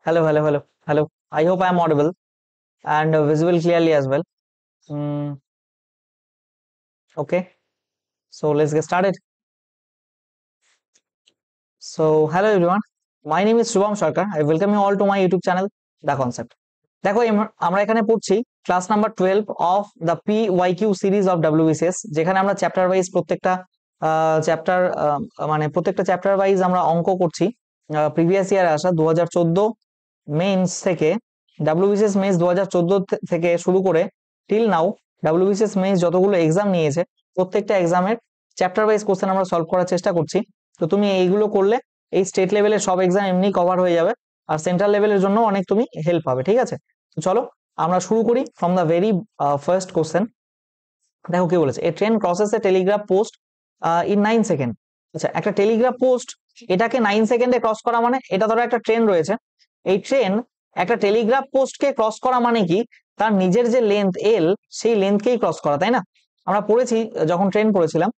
Hello, hello, hello, hello. I hope I am audible and visible clearly as well. Okay, so let's get started. So, hello everyone. My name is Shubham Sarkar. I welcome you all to my YouTube channel, The Concept. দেখো আমরা এখানে পড়ছি class number 12 of the PYQ series of WBCS, যেখানে আমরা chapter wise প্রত্যেকটা chapter মানে প্রত্যেকটা chapter wise আমরা অঙ্ক করছি। প্রিভিয়াস ইয়ারে আসা 2014 মেইনস থেকে WBCS মেইনস 2014 থেকে শুরু করে টিল নাও WBCS মেইনস যতগুলো এক্সাম নিয়েছে প্রত্যেকটা এক্সামের চ্যাপ্টার ওয়াইজ কোশ্চেন আমরা সলভ করার চেষ্টা করছি। তো তুমি এইগুলো করলে এই স্টেট লেভেলের সব এক্সাম এমনি কভার হয়ে যাবে, আর সেন্ট্রাল লেভেলের জন্য অনেক তুমি হেল্প পাবে। ঠিক আছে, তো চলো আমরা শুরু করি from the very first question. দেখো কি বলেছে, a train crosses a telegraph post in 9 second. আচ্ছা, একটা টেলিগ্রাফ পোস্ট এটাকে 9 সেকেন্ডে ক্রস করা মানে, এটা ধরো একটা ট্রেন রয়েছে, এই ট্রেন একটা টেলিগ্রাফ পোস্টকে ক্রস করা মানে কি, তার নিজের যে লেন্থ এল সেই লেন্থকেই ক্রস করা, তাই না? আমরা পড়েছি যখন ট্রেন পড়েছিলাম।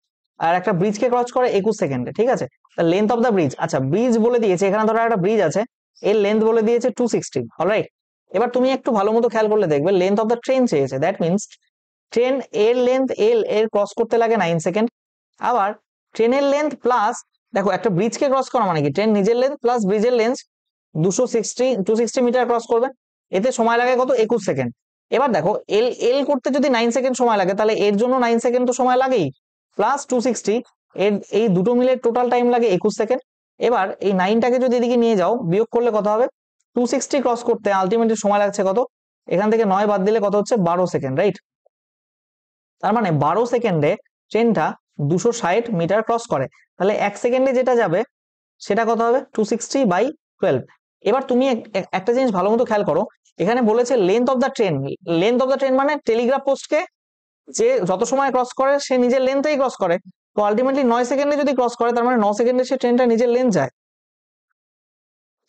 আর একটা ব্রিজকে ক্রস করে 21 সেকেন্ডে। ঠিক আছে, লেন্থ অফ দ্য ব্রিজ, আচ্ছা ব্রিজ বলে দিয়েছে এখানে, ধরো একটা ব্রিজ আছে, এর লেন্থ বলে দিয়েছে 260। অলরাইট, এবার তুমি একটু ভালো মতো খেয়াল করলে দেখবে লেন্থ অফ দ্য ট্রেন চেয়েছে, দ্যাট মিনস ট্রেন এর লেন্থ এল এর ক্রস করতে লাগে 9 সেকেন্ড। আবার ট্রেনের লেন্থ প্লাস, দেখো একটা ব্রিজকে ক্রস করা মানে কি, ট্রেন নিজের লেন্থ প্লাস ব্রিজের লেন্থ 260 মিটার ক্রস করবে, এতে সময় লাগে কত, 21 সেকেন্ড। এবার দেখো এল এল করতে যদি 9 সেকেন্ড সময় লাগে, তাহলে এর জন্য 9 সেকেন্ড তো সময় লাগেই, প্লাস 260, এর এই দুটো মিলে টোটাল টাইম লাগে 21 সেকেন্ড। এবার এই 9টাকে যদি এদিকে নিয়ে যাও, বিয়োগ করলে কত হবে, 260 ক্রস করতে আলটিমেটলি সময় লাগছে কত, এখান থেকে 9 বাদ দিলে কত হচ্ছে, 12 সেকেন্ড। রাইট, তার মানে 12 সেকেন্ডে ট্রেনটা 260 মিটার ক্রস করে। তাহলে 1 সেকেন্ডে যেটা যাবে সেটা কত হবে, 260/12। এবার তুমি একটা জিনিস ভালো মতো খেয়াল করো, এখানে বলেছে length of the train. Length of the train মানে টেলিগ্রাফ পোস্টকে যে যত সময় ক্রস করে সে নিজের লেন্থেই ক্রস করে। তো আলটিমেটলি 9 সেকেন্ডে যদি ক্রস করে, তার মানে 9 সেকেন্ডে সে ট্রেনটা নিজের লেন্থ যায়।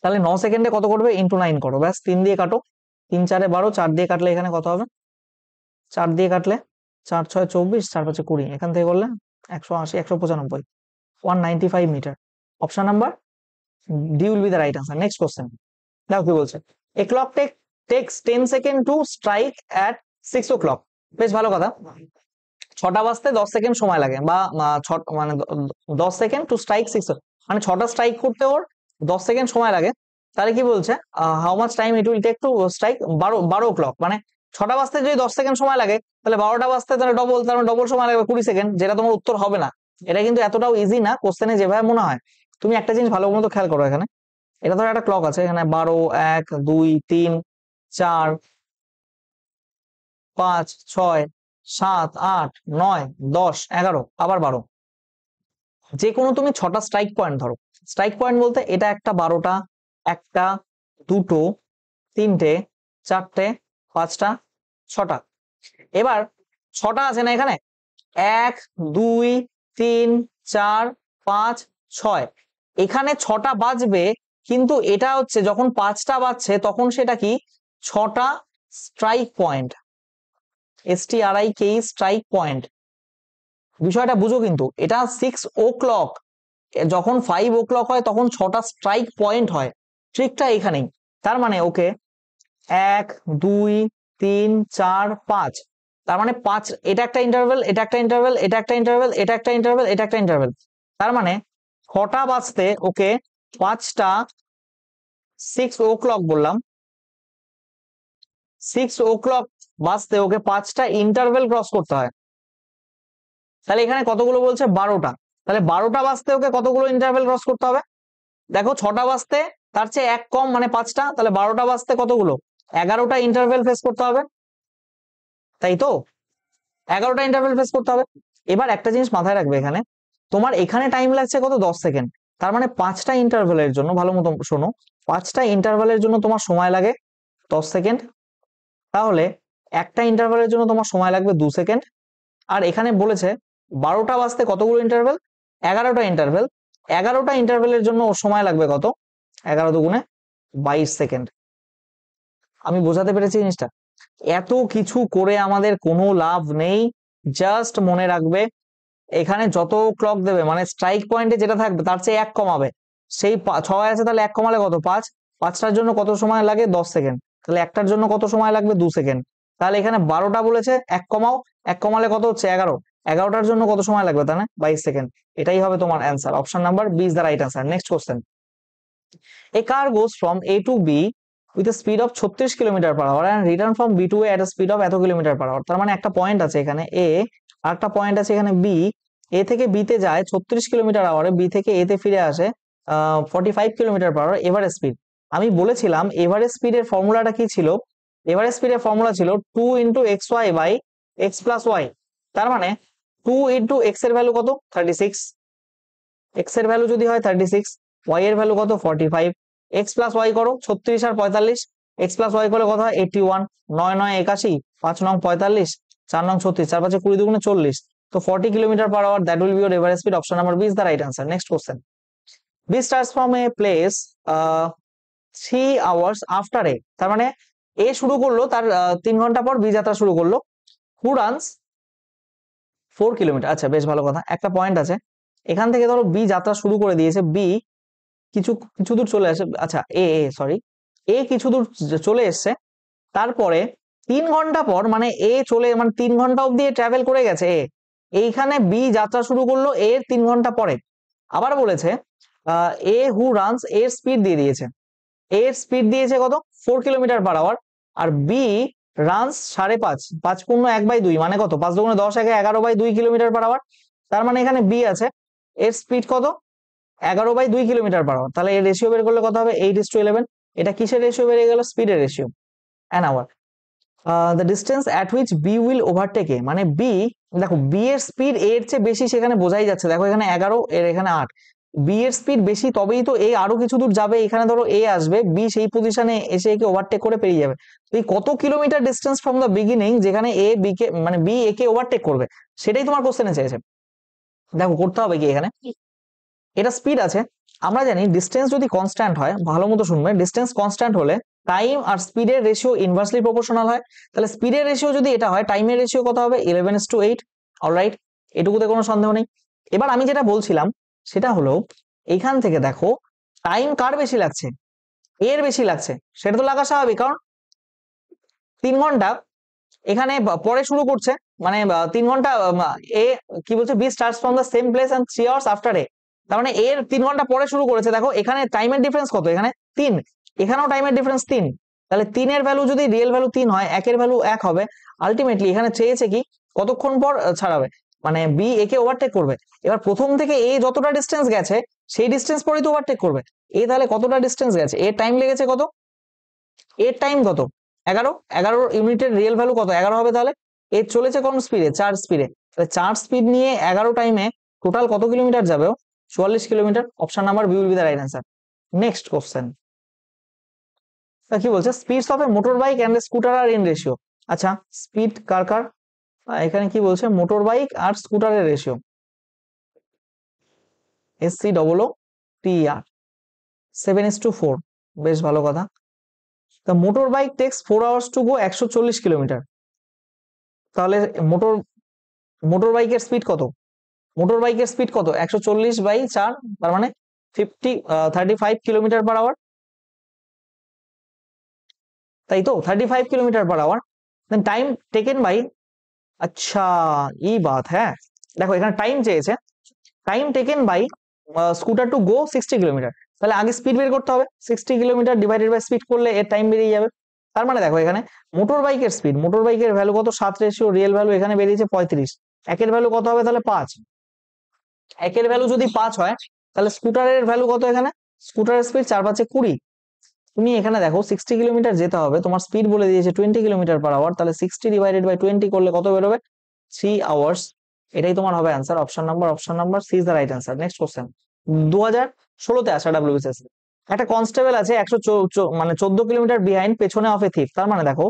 তাহলে 9 সেকেন্ডে কত করবে, ইন্টু 9 করো, ব্যাস 3 দিয়ে কাটো, 3 4 12, 4 দিয়ে কাটলে এখানে কত হবে, 4 দিয়ে কাটলে 4 6 24, 4 5 20, এখান থেকে করলে 180 195, 195 metre. Option number D will be the right answer. Next question দেখো কি বলছে, a clock takes 10 second to strike at 6 o'clock। বেশ ভালো কথা, 6টা বাজতে 10 সেকেন্ড সময় লাগে, বা মানে 10 সেকেন্ড টু স্ট্রাইক 6, মানে 6টা স্ট্রাইক করতে ওর 10 সেকেন্ড সময় লাগে। তাহলে কি বলছে, how much time it will take to strike 12 o'clock। মানে 6টা বাজতে যদি 10 সেকেন্ড সময় লাগে, তাহলে 12টা বাজতে তাহলে ডবল, তার মানে ডবল সময় লাগবে 20 সেকেন্ড, যেটা তোমার উত্তর হবে না। এটা কিন্তু এতটাও ইজি না কোশ্চেনে যেভাবে মনে হয়। তুমি একটা জিনিস ভালো মতো খেয়াল করো, এখানে এটা ধরো একটা ক্লক আছে, এখানে 12 1 2 3 4 5 6 7 8 9 10 11, আবার 12। যে কোনো তুমি 6টা স্ট্রাইক পয়েন্ট ধরো। স্ট্রাইক পয়েন্ট বলতে এটা একটা 12টা, একটা, দুটো, তিনটে, চারটে, 5টা, 6টা। এবার 6টা আছে না এখানে, 1 2 3 4 5 6, এখানে 6টা বাজবে, কিন্তু এটা হচ্ছে যখন 5টা বাজছে তখন সেটা কি, 6টা strike point, STRIK strike point. বিষয়টা বুঝো, কিন্তু এটা 6 o'clock, যখন 5 o'clock হয় তখন 6টা স্ট্রাইক পয়েন্ট হয়। ট্রিকটা এখানেই। তার মানে ওকে 1 2 3 4 5, তার মানে 5, এটা একটা ইন্টারভেল, এটা একটা ইন্টারভেল, এটা একটা ইন্টারভেল, এটা একটা ইন্টারভেল, এটা একটা ইন্টারভেল। তার মানে 6টা বাজতে ওকে 5টা, 6 o'clock বললাম, 6 o'clock বাজতে ওকে 5টা ইন্টারভেল ক্রস করতে হয়। তাহলে এখানে কতগুলো বলছে, 12টা। তাহলে 12টা বাজতে ওকে কতগুলো ইন্টারভেল ক্রস করতে হবে, দেখো 6টা বাজতে তার চেয়ে 1 কম মানে 5টা, তাহলে 12টা বাজতে কতগুলো, 11টা ইন্টারভেল ফেস করতে হবে, তাই তো? 11টা ইন্টারভেল ফেস করতে হবে। এবার একটা জিনিস মাথায় রাখবে, এখানে তোমার এখানে টাইম লাগছে কত, 10 সেকেন্ড। তার মানে 5টা ইন্টারভেলের জন্য, ভালো মতো শোনো, 5টা ইন্টারভেলের জন্য তোমার সময় লাগে 10 সেকেন্ড। তাহলে একটা ইন্টারভেলের জন্য তোমার সময় লাগবে 2 সেকেন্ড। আর এখানে বলেছে 12টা বাজতে কতগুলো ইন্টারভেল, 11টা ইন্টারভেল, 11টা ইন্টারভেলের জন্য ওর সময় লাগবে কত, 11 দুগুণে 22 সেকেন্ড। আমি বোঝাতে পেরেছি জিনিসটা? এত কিছু করে আমাদের কোনো লাভ নেই, জাস্ট মনে রাখবে এখানে যত ক্লক দেবে মানে স্ট্রাইক পয়েন্টে যেটা থাকবে তার চেয়ে 1 কমাবে, সেই 6 আছে তাহলে 1 কমালে কত, 5, 5টার জন্য কত সময় লাগে 10 সেকেন্ড, তাহলে একটার জন্য কত সময় লাগবে 2 সেকেন্ড। তাহলে এখানে 12টা বলেছে, এক কমাও, এক কমালে কত হচ্ছে 11, 11টার জন্য কত সময় লাগবে তাহলে 22 সেকেন্ড। এটাই হবে তোমার answer, option number B is the right answer. Next question, a car goes from A to B with a speed of 36 kilometre per hour and return from B to A at a speed of এত kilometre per hour. তার মানে একটা point আছে এখানে এ, আর একটা point আছে এখানে B. এ থেকে বি তে যায় 36 কিলোমিটার আওয়ারে, বি থেকে এ তে ফিরে আসে 45 kilometre per hour average speed. আমি বলেছিলাম এভারেজ স্পিডের ফর্মুলাটা কি ছিল, এভারেজ স্পিডের ফর্মুলা ছিল 2 into X Y by X plus Y. তার মানে 2 ইন্টু এক্স এর ভ্যালু কত 36, এক্স এর ভ্যালু যদি হয় 36, ওয়াই এর ভ্যালু কত 45, এক্স প্লাস ওয়াই করো 36 আর 45, এক্স প্লাস ওয়াই করলে কত হয় 81, 9 9 81, 5 9 45, 4 9 36, 4 5 20 দুগুণে 40, তো 40 kilometre per hour, that will be your average speed. Option number B is the right answer. Next question, B starts from a place 3 hours after A. তার মানে এ শুরু করলো তার 3 ঘন্টা পর বি যাত্রা শুরু করলো। হু রানস 4 কিলোমিটার। আচ্ছা বেশ ভালো কথা, একটা পয়েন্ট আছে এখান থেকে। ধরো বি যাত্রা শুরু করে দিয়েছে, বি কিছু কিছু দূর চলে আসে, আচ্ছা এ সরি এ কিছু দূর চলে এসছে, তারপরে 3 ঘন্টা পর মানে এ চলে মানে 3 ঘন্টা অব্দি ট্রাভেল করে গেছে এ, এইখানে বি যাত্রা শুরু করলো এর 3 ঘন্টা পরে। আবার বলেছে এ হু রানস, এর স্পিড দিয়ে দিয়েছে, এর স্পিড দিয়েছে কত 4 কিলোমিটার পার আওয়ার, আর বি রানস 5.5, 5 পূর্ণ 1/2 মানে কত 5 দুগুণে 10 একে 11/2 কিলোমিটার পার আওয়ার। তার মানে এখানে বি আছে, এর স্পিড কত 11/2 কিলোমিটার পার আওয়ার। তাহলে এর রেশিও বের করলে কত হবে 8:11। এটা কিসের রেশিও বেরিয়ে গেল, স্পিডের ratio, an hour. The distance at which B will overtake A, মানে বি দেখো বি এর স্পিড এর চেয়ে বেশি, সেখানে বোঝাই যাচ্ছে, দেখো এখানে 11 এর এখানে 8, বি এর স্পিড বেশি তবেই তো এ আরো কিছু দূর যাবে। এখানে ধরো এ আসবে, বি সেই পজিশনে এসে একে ওভারটেক করে পেরিয়ে যাবে। তো এই কত kilometre distance from the beginning যেখানে এ বি কে মানে বি এ কে ওভারটেক করবে, সেটাই তোমার কোশ্চেনে চেয়েছে। দেখো করতে হবে কি এখানে, এটা স্পিড আছে, আমরা জানি ডিস্টেন্স যদি কনস্ট্যান্ট হয়, ভালো মতো শুনবে, ডিস্টেন্স কনস্ট্যান্ট হলে টাইম আর স্পিডের রেশিও ইনভার্সলি প্রপোর্শনাল হয়। তাহলে স্পিডের রেশিও যদি এটা হয়, টাইমের রেশিও কত হবে 11:8। অলরাইট, এটুকুতে কোনো সন্দেহ নেই। এবার আমি যেটা বলছিলাম সেটা হলো, এইখান থেকে দেখো টাইম কার বেশি লাগছে, এর বেশি লাগছে, সেটা তো লাগা স্বাভাবিক, কারণ 3 ঘন্টা এখানে পরে শুরু করছে, মানে 3 ঘন্টা এ কি বলছে, B starts from the same place and 3 hours after A. তার মানে এর 3 ঘন্টা পরে শুরু করেছে। দেখো এখানে টাইমের ডিফারেন্স কত, এখানে 3, এখানেও টাইমের ডিফারেন্স 3। তাহলে 3 এর ভ্যালু যদি রিয়েল ভ্যালু 3 হয়, 1 এর ভ্যালু 1 হবে। আলটিমেটলি এখানে চেয়েছে কি কতক্ষণ পর ছাড়াবে, মানে বি একে ওভারটেক করবে। এবার প্রথম থেকে এ যতটা ডিস্টেন্স গেছে সেই ডিস্টেন্স পরেই তো ওভারটেক করবে। এ তাহলে কতটা ডিস্টেন্স গেছে, এর টাইম লেগেছে কত, এর টাইম কত 11, 11 ইউনিটের রিয়েল ভ্যালু কত 11 হবে। তাহলে এ চলেছে কোন স্পিডে, 4 স্পিডে, তাহলে 4 স্পিড নিয়ে 11 টাইমে টোটাল কত কিলোমিটার যাবে, 44 kilometre. Option number B will be the right answer. Next question, কি বলছে, speeds of a motor bike and scooter are in ratio. আচ্ছা স্পিড কার কার, এখানে কি বলছে মোটর বাইক আর স্কুটারের রেশিও, SCOOTR 7:4, বেশ ভালো কথা। The motorbike takes 4 hours to go 140 kilometre. তাহলে মোটর বাইকের স্পিড কত, মোটর বাইকের স্পিড কত 140/4, তার মানে 35 কিলোমিটার পার আওয়ার, তাই তো 35 kilometre per hour. Then time taken by, আচ্ছা এই বাত হ্যাঁ, দেখো এখানে টাইম চেয়েছে, time taken by scooter to go 60 kilometre. তাহলে আগে স্পিড বের করতে হবে, 60 কিলোমিটার ডিভাইডেড বাই স্পিড করলে এর টাইম বেরিয়ে যাবে। তার মানে দেখো এখানে মোটর বাইকের স্পিড, মোটর বাইকের ভ্যালু কত 7 রেশিও রিয়েল ভ্যালু এখানে বেরিয়েছে 35, একের ভ্যালু কত হবে তাহলে 5, একের ভ্যালু যদি 5 হয় তাহলে স্কুটারের ভ্যালু কত, এখানে স্কুটারের স্পিড 4 5 20। তুমি এখানে দেখো 60 কিলোমিটার যেতে হবে, তোমার স্পিড বলে দিয়েছে 20 কিলোমিটার পার আওয়ার, তাহলে 60 ডিভাইডেড বাই 20 করলে কত বেরোবে 3 আওয়ার্স। এটাই তোমার হবে answer, option number C is the right answer. Next question, 2016-তে আসা WBCS একটা কনস্টেবল আছে 14 কিলোমিটার বিহাইন্ড পেছনে অফ এ থিফ। তার মানে দেখো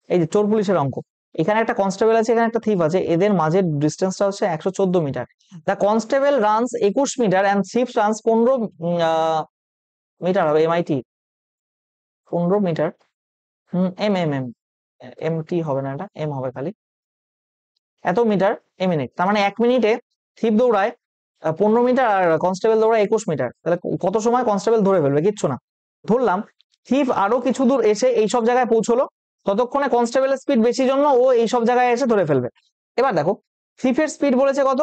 এই যে চোর পুলিশের অঙ্ক, এখানে একটা কনস্টেবল আছে, এখানে একটা থিফ আছে, এদের মাঝের ডিস্টেন্সটা হচ্ছে 114 metre. The constable runs 21 metre and thief runs 15 metre হবে, MIT 15 মিটার, MT হবে না, এটা M হবে খালি, এত মিটার এ মিনিট। তার মানে 1 মিনিটে থিপ দৌড়ায় 15 মিটার আর কনস্টেবল দৌড়ায় 21 মিটার। তাহলে কত সময় কনস্টেবল ধরে ফেলবে, কিচ্ছু না। ধরলাম থিফ আরো কিছু দূর এসে এইসব জায়গায় পৌঁছলো, ততক্ষণে কনস্টেবলের স্পিড বেশি জন্য ও এইসব জায়গায় এসে ধরে ফেলবে। এবার দেখো থিফের স্পিড বলেছে কত,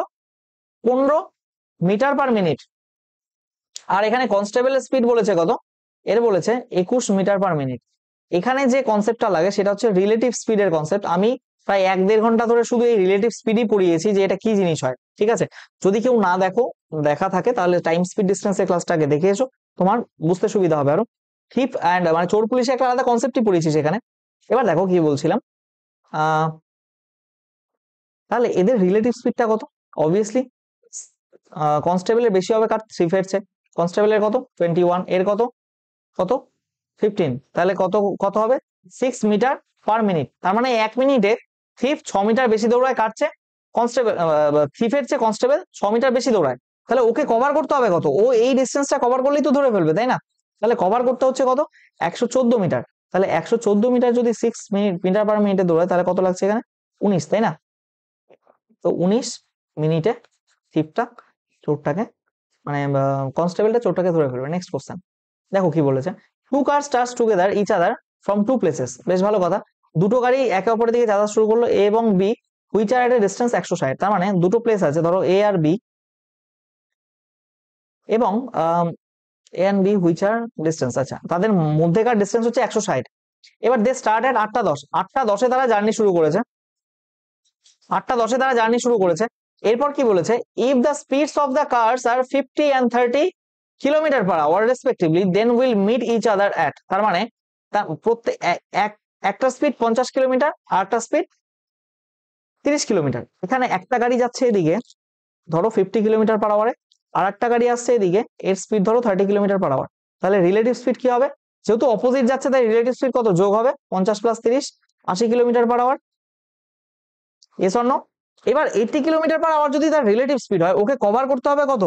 15 মিটার/মিনিট, আর এখানে কনস্টেবলের স্পিড বলেছে কত, এর বলেছে 21 মিটার/মিনিট। এখানে যে কনসেপ্টটা লাগে সেটা হচ্ছে রিলেটিভ স্পিডের কনসেপ্ট। আমি প্রায় 1-1.5 ঘন্টা ধরে শুধু এই রিলেটিভ স্পিডই পড়িয়েছি যে এটা কি জিনিস হয়, ঠিক আছে। যদি কেউ না দেখা থাকে তাহলে টাইম স্পিড ডিস্টেন্সের ক্লাসটাকে দেখে এসো, তোমার বুঝতে সুবিধা হবে আরো। থিপ অ্যান্ড মানে চোর পুলিশে একটা আলাদা কনসেপ্টই পড়িয়েছি সেখানে। এবার দেখো কি বলছিলাম, তাহলে এদের রিলেটিভ স্পিডটা কত, অবভিয়াসলি কনস্টেবলের বেশি হবে, কার থিফের চেয়ে। কনস্টেবলের কত 21, এর কত কত 15, তাহলে কত কত হবে 6 মিটার/মিনিট। তার মানে 1 মিনিটে থিফ 6 মিটার বেশি দৌড়ায়, কাটছে কনস্টেবল, থিফের চেয়ে কনস্টেবল 6 মিটার বেশি দৌড়ায়। তাহলে ওকে কভার করতে হবে কত, ও এই ডিস্টেন্সটা কভার করলেই তো ধরে ফেলবে, তাই না। তাহলে কভার করতে হচ্ছে কত 114 মিটার। তাহলে 114 মিটার যদি 6 মিটার/মিনিটে দৌড়ায় তাহলে কত লাগছে এখানে 19, তাই না। তো 19 মিনিটে থিফটা চোরটাকে মানে কনস্টেবলটা চোরটাকে ধরে ফেলবে। নেক্সট কোশ্চেন দেখো কি বলেছে, two cars touch together each other from two places. বেশ ভালো কথা, দুটো গাড়ি একে অপরের দিকে যাওয়া শুরু করলো, এ এবং B, which are at a distance 160। তার মানে দুটো প্লেস আছে, ধরো এ আর বি, এবং A and B which are distance, আচ্ছা তাদের মধ্যেকার ডিস্টেন্স হচ্ছে 160। এবার দে স্টার্ট এট 8:10, 8:10 তারা জার্নি শুরু করেছে, 8:10 তারা জার্নি শুরু করেছে। এরপর কি বলেছে, if the speeds of the cars are 50 and 30 kilometre hour respectively then will meet each other at. তার মানে প্রত্যেক একটা স্পিড 50 কিলোমিটার আর একটা স্পিড 30 কিলোমিটার। এখানে একটা গাড়ি যাচ্ছে এদিকে ধরো 50 কিলোমিটার/আওয়ারে, আর একটা গাড়ি আসছে এদিকে, এর স্পিড ধরো 30 কিলোমিটার/আওয়ার। তাহলে রিলেটিভ স্পিড কি হবে, যেহেতু অপোজিট যাচ্ছে তাই রিলেটিভ স্পিড কত যোগ হবে, 50 + 30 80 কিলোমিটার/আওয়ার। S or no. এবার 80 কিলোমিটার/আওয়ার যদি তার রিলেটিভ স্পিড হয়, ওকে কভার করতে হবে কত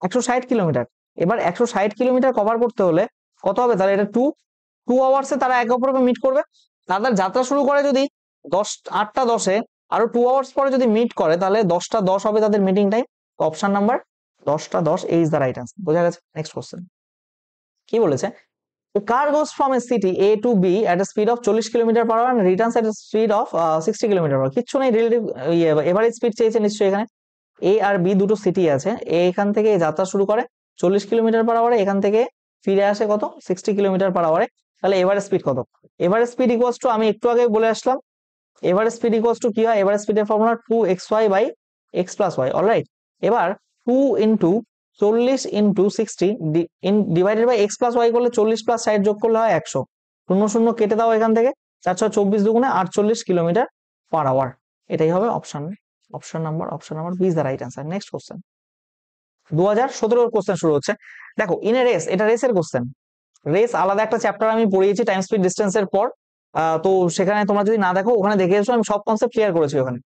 160 কিলোমিটার। এবার 160 কিলোমিটার কভার করতে হলে কত হবে, তাহলে এটা 2 আওয়ার্সে তারা একে অপরকে মিট করবে। তাদের যাত্রা শুরু করে যদি 8:10-এ, আরো 2 আওয়ার্স পরে যদি মিট করে তাহলে 10:10 হবে তাদের meeting time. Option number 10:10 is the right answer. বোঝা গেছে। নেক্সট কোশ্চেন কি বলেছে, a car goes from a city A to B at a speed of 40 কিলোমিটার/আওয়ার and returns at a speed of 60 কিলোমিটার/আওয়ার। কিচ্ছু নেই, রিলেটিভ এভারেজ স্পিড চেয়েছে নিশ্চয়ই। এখানে এ আর বি দুটো সিটি আছে, এ এখান থেকে যাত্রা শুরু করে 40 কিলোমিটার/আওয়ারে, এখান থেকে ফিরে আসে কত 60 কিলোমিটার/আওয়ারে। তাহলে এভারেজ স্পিড কত, এভারেজ স্পিড ইকুয়ালস টু, আমি একটু আগে বলে আসলাম এভারেজ স্পিড ইকুয়ালস টু কি হয়, এভারেজ স্পিডের ফর্মুলা 2xy/x + y। অলরাইট, এবার 2 × 40 × 60 ডিভাইডেড বাই x + y করলে 40 + 60 যোগ করলে হয় 100। 0 0 কেটে দাও এখান থেকে, 4 × 24 = 48 কিলোমিটার/আওয়ার। এটাই হবে option number B is the right answer. Next question 2017 question শুরু হচ্ছে। দেখো ইন এ রেস, এটা রেসের কোশ্চেন। রেস আলাদা একটা চ্যাপ্টার আমি পড়িয়েছি টাইম স্পিড ডিস্টেন্সের পর, তো সেখানে তোমরা যদি না দেখো ওখানে দেখে এসো, আমি সব কনসেপ্ট ক্লিয়ার করেছি ওখানে।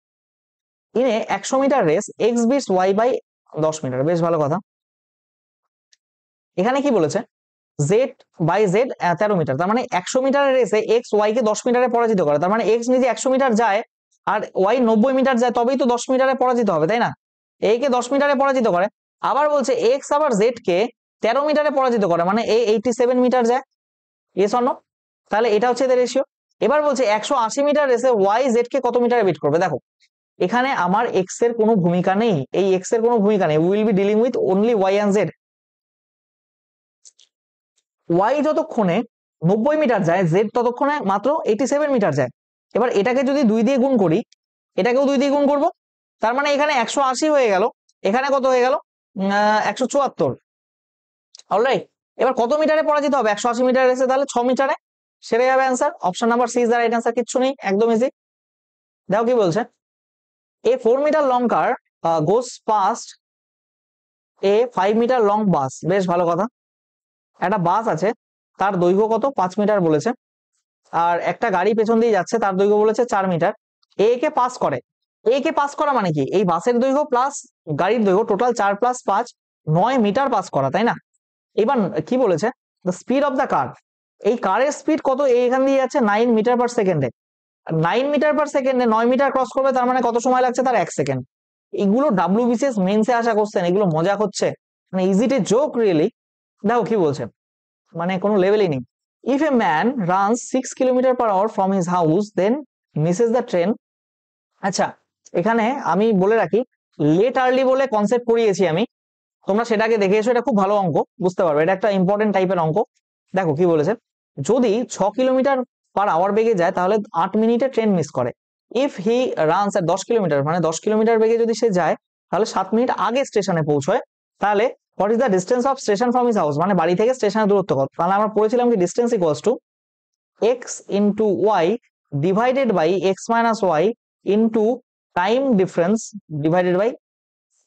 ইনে 100 metre race X beats y/10 metre. বেশ ভালো কথা। এখানে কি বলেছে, z/z 13 মিটার। তার মানে 100 মিটারের রেসে x y কে 10 মিটারে পরাজিত করে। তার মানে x নিজে 100 মিটার যায় আর y 90 মিটার যায়, তবেই তো 10 মিটারে পরাজিত হবে, তাই না। a কে 10 মিটারে পরাজিত করে, আবার বলছে x আবার z কে 13 মিটারে পরাজিত করে, মানে a 87 মিটার যায়। Yes or no. তাহলে এটা হচ্ছে এদের রেশিও। এবার বলছে 180 মিটার রেসে y z কে কত মিটারে বিট করবে। দেখো এখানে আমার x এর কোনো ভূমিকা নেই, এই x এর কোনো ভূমিকা নেই, will be dealing with only y and z। y যতক্ষণে 90 মিটার যায়, z ততক্ষণে মাত্র 87 মিটার যায়। এবার এটাকে যদি 2 দিয়ে গুণ করি, এটাকেও 2 দিয়ে গুণ করব, তার মানে এখানে 180 হয়ে গেল, এখানে কত হয়ে গেল 174। অলরাইট, এবার কত মিটারে পরাজিত হবে 180 মিটার রেসে, তাহলে 6 মিটারে, সেটাই হবে answer. Option number C is the right answer. কিচ্ছু নেই, একদম ইজি। দেখো কি বলছে, a 4 metre long car goes past a 5 metre long bus. বেশ ভালো কথা। একটা বাস আছে, তার দৈর্ঘ্য কত 5 মিটার বলেছে, আর একটা গাড়ি পেছন দিয়ে যাচ্ছে, তার দৈর্ঘ্য বলেছে 4 মিটার। এ কে পাস করে, এ কে পাস করা মানে কি, এই বাসের দৈর্ঘ্য প্লাস গাড়ির দৈর্ঘ্য, টোটাল 4 + 5 9 মিটার পাস করা, তাই না। এবার কি বলেছে, দ্য স্পিড অফ দ্য কার, এই কারের স্পিড কত, এখান দিয়ে যাচ্ছে 9 মিটার/সেকেন্ডে। 9 মিটার/সেকেন্ডে 9 মিটার ক্রস করবে, তার মানে কত সময় লাগছে তার 1 সেকেন্ড। এগুলো ডাব্লিউবিসিএস মেন্সে আসা কোশ্চেন, এগুলো মজা হচ্ছে, মানে ইজি টে জোক রিয়েলি। দেখো কি বলছে, মানে কোনো লেভেলই নেই। If a man runs 6 kilometre hour from his house then misses the train. আচ্ছা, এখানে আমি বলে রাখি, লেট আর্লি বলে কনসেপ্ট পড়িয়েছি আমি, তোমরা সেটাকে দেখে এসো, এটা খুব ভালো অঙ্ক, বুঝতে পারবে, এটা একটা ইম্পর্টেন্ট টাইপের অঙ্ক। দেখো কি বলেছে, যদি 6 কিলোমিটার/আওয়ার বেগে যায় তাহলে 8 মিনিটে ট্রেন মিস করে। If he runs at 10 kilometre, মানে 10 কিলোমিটার বেগে যদি সে যায় তাহলে 7 মিনিট আগে স্টেশনে পৌঁছয়, তাহলে what is the distance of station from his house, মানে বাড়ি থেকে স্টেশনের দূরত্ব কত? তাহলে আমরা পড়েছিলাম কি distance equals to X into Y divided by x minus Y into time difference divided by,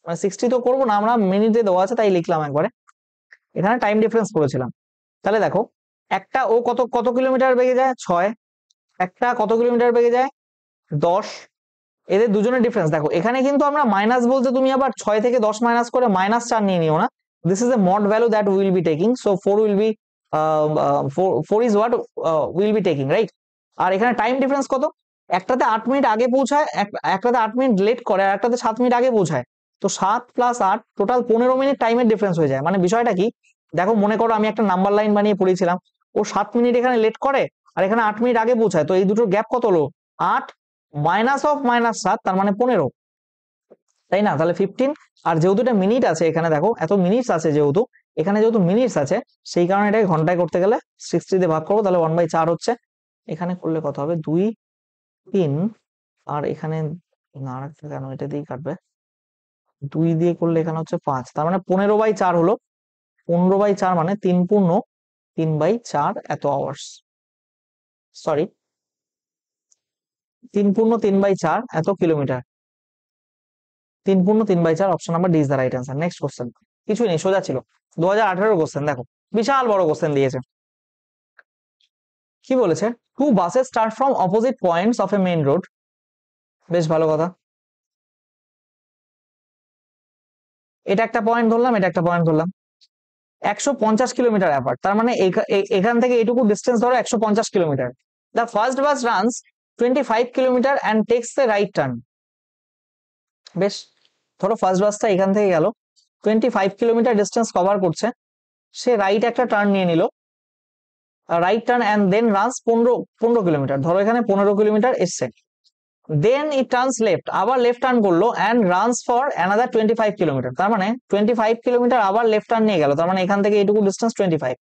মানে 60 তো করবো না আমরা, মিনিটে দেওয়া আছে তাই লিখলাম একবারে, এখানে টাইম ডিফারেন্স করেছিলাম। তাহলে দেখো, একটা ও কত কত কিলোমিটার বেগে যায় 6, একটা কত কিলোমিটার বেগে যায় 10, এদের দুজনের ডিফারেন্স দেখো। এখানে কিন্তু আমরা মাইনাস বলতে তুমি আবার 6 থেকে 10 মাইনাস করে -4 নিয়ে নিও না, this is a mod value that will be taking, so 4 will be 4 is what will be taking, right. আর এখানে টাইম ডিফারেন্স কত, একটাতে 8 মিনিট আগে পৌঁছায়, একটাতে 8 মিনিট লেট করে, আর একটাতে 7 মিনিট আগে পৌঁছায়, তো 7 + 8 টোটাল 15 মিনিট টাইমের ডিফারেন্স হয়ে যায়। মানে বিষয়টা কি, দেখো মনে করো আমি একটা নাম্বার লাইন বানিয়ে পড়েছিলাম, ও 7 মিনিট এখানে লেট করে আর এখানে 8 মিনিট আগে পৌঁছায়, তো এই দুটোর গ্যাপ কত হলো 8 মাইনাস অফ -7, তার মানে 15, তাই না? তাহলে 15, আর যেহেতু এটা মিনিট আছে এখানে দেখো এত মিনিটস আছে, যেহেতু এখানে যেহেতু মিনিটস আছে সেই কারণে এটাকে ঘন্টায় করতে গেলে 60 দিয়ে ভাগ করবো, তাহলে 1/4 হচ্ছে। এখানে করলে কত হবে 2 3, আর এখানে না রাখতে কেন, এটা দিয়েই কাটবে, 2 দিয়ে করলে এখানে হচ্ছে 5, তার মানে 15/4 হলো, 15/4 মানে 3 পূর্ণ 3/4 এত আওয়ার্স, সরি 3 পূর্ণ 3/4 এত কিলোমিটার, 3 পূর্ণ 3/4, option number D is the right answer. Next question, কিছুই নেই, সোজা ছিল, 2018 কোশ্চেন, দেখো বিশাল বড় কোশ্চেন দিয়েছে। কি বলেছে, two buses start from opposite points of a main road, বেশ ভালো কথা, এটা একটা পয়েন্ট ধরলাম, এটা একটা পয়েন্ট ধরলাম, 150 কিলোমিটার অ্যাপার্ট, তার মানে এখান থেকে এইটুকু ডিস্টেন্স ধরো 150 kilometre. The first bus runs 25 kilometre and text the right turn. বেশ, ধরো ফার্স্ট বাসটা এখান থেকে গেল, 25 কিলোমিটার ডিস্টেন্স কভার করছে, সে রাইট একটা টার্ন নিয়ে নিল, right turn and then runs 15 kilometre, ধরো এখানে 15 কিলোমিটার এসছে, দেন ইট টার্নস লেফট, আবার লেফট টার্ন করলো and runs for another 25 kilometre, তার মানে 25 কিলোমিটার আবার লেফট টার্ন নিয়ে গেল, তার মানে এখান থেকে এইটুকু distance 25,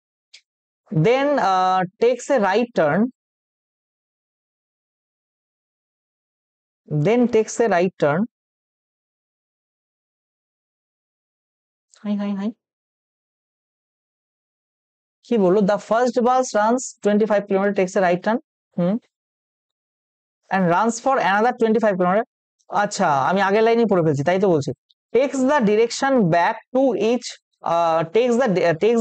then takes a right turn, then takes a right turn, হাই কি বললো, the first bus runs 25 kilometre takes a right turn, and runs for another 25 kilometre, আচ্ছা আমি আগের লাইনই পড়ে ফেলছি, তাই তো বলছি, takes the direction back to each takes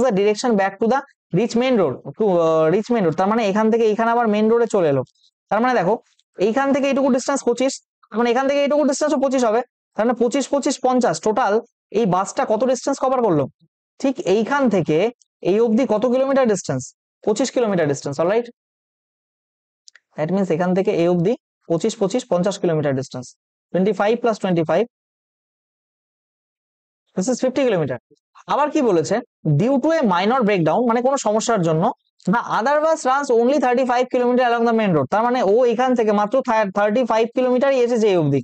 the direction back to the reach main road, to reach main road, তার মানে এখান থেকে এখানে আবার মেইন রোডে চলে এলো, তার মানে দেখো এইখান থেকে এইটুকু ডিস্টেন্স 25, মানে এখান থেকে এইটুকু ডিস্টেন্সও 25 হবে, তার মানে 25 25 50, টোটাল এই বাসটা কত ডিস্টেন্স কভার করলো, ঠিক এইখান থেকে এই অবধি কত kilometre distance, 25 kilometre distance, alright, that means এখান থেকে এই অবধি 25 25 50 kilometre distance, 25 + 25, this is 50 kilometre. আবার কি বলেছে, due to a minor breakdown, মানে কোনো সমস্যার জন্য, না other bus runs only 35 kilometre along the main road, তার মানে ও এখান থেকে মাত্র 35 কিলোমিটারই এসেছে এই অবধি,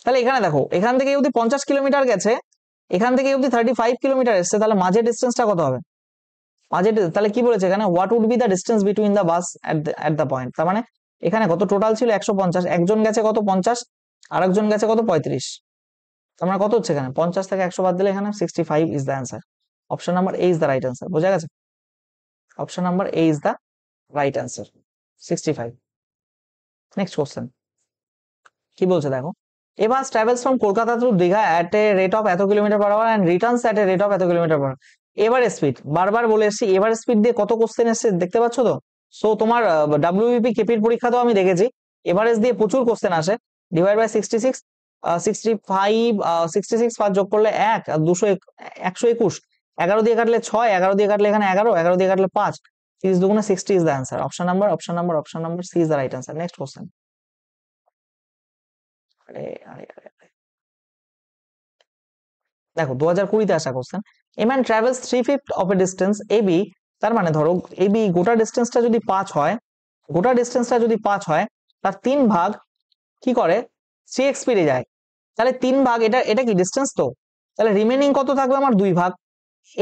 তাহলে এখানে দেখো এখান থেকে এই অবধি 50 কিলোমিটার গেছে, এখান থেকে এই অবধি 35 কিলোমিটার এসছে, তাহলে মাঝের ডিস্টেন্সটা কত হবে, মাঝের, তাহলে কি বলেছে এখানে, what would be the distance between the bus at the point, তার মানে এখানে কত টোটাল ছিল 150, একজন গেছে কত 50, আরেকজন গেছে কত 35, তার মানে কত হচ্ছে এখানে 50 থেকে 100 বাদ দিলে এখানে 65 is the answer, option number A is the right answer, বোঝা গেছে, option number A is the right answer, 65। Next question কি বলছে দেখো, a bus travels from Kolkata to Digha at a rate of এত kilometre per hour and returns at a rate of এত kilometre per hour, ever speed, বারবার বলে এসেছি ever speed দিয়ে কত কোশ্চেন এসেছে দেখতে পাচ্ছ তো, সো তোমার ডাব্লিউবিপি কেপির পরীক্ষাতেও আমি দেখেছি এভারেজ দিয়ে প্রচুর কোশ্চেন আসে, ডিভাইড বাই 66, 65, 66 5 যোগ করলে 1 আর 200 121, 11 দিয়ে কাটলে 6, 11 দিয়ে কাটলে এখানে 11, 11 দিয়ে কাটলে 5, 30 দুগুণে 60 is the answer, option number C is the right answer. Next question, আরে আরে আরে দেখো 2020-তে আসা question, a man travels 3/5 of a distance AB তার মানে ধরো এই গোটা ডিস্টেন্সটা যদি 5 হয়, গোটা ডিস্টেন্সটা যদি 5 হয়, তার 3 ভাগ কি করে 3x স্পিডে যায়। তাহলে 3 ভাগ, এটা এটা কি ডিস্টেন্স তো, তাহলে রিমেনিং কত থাকলো আমার 2 ভাগ,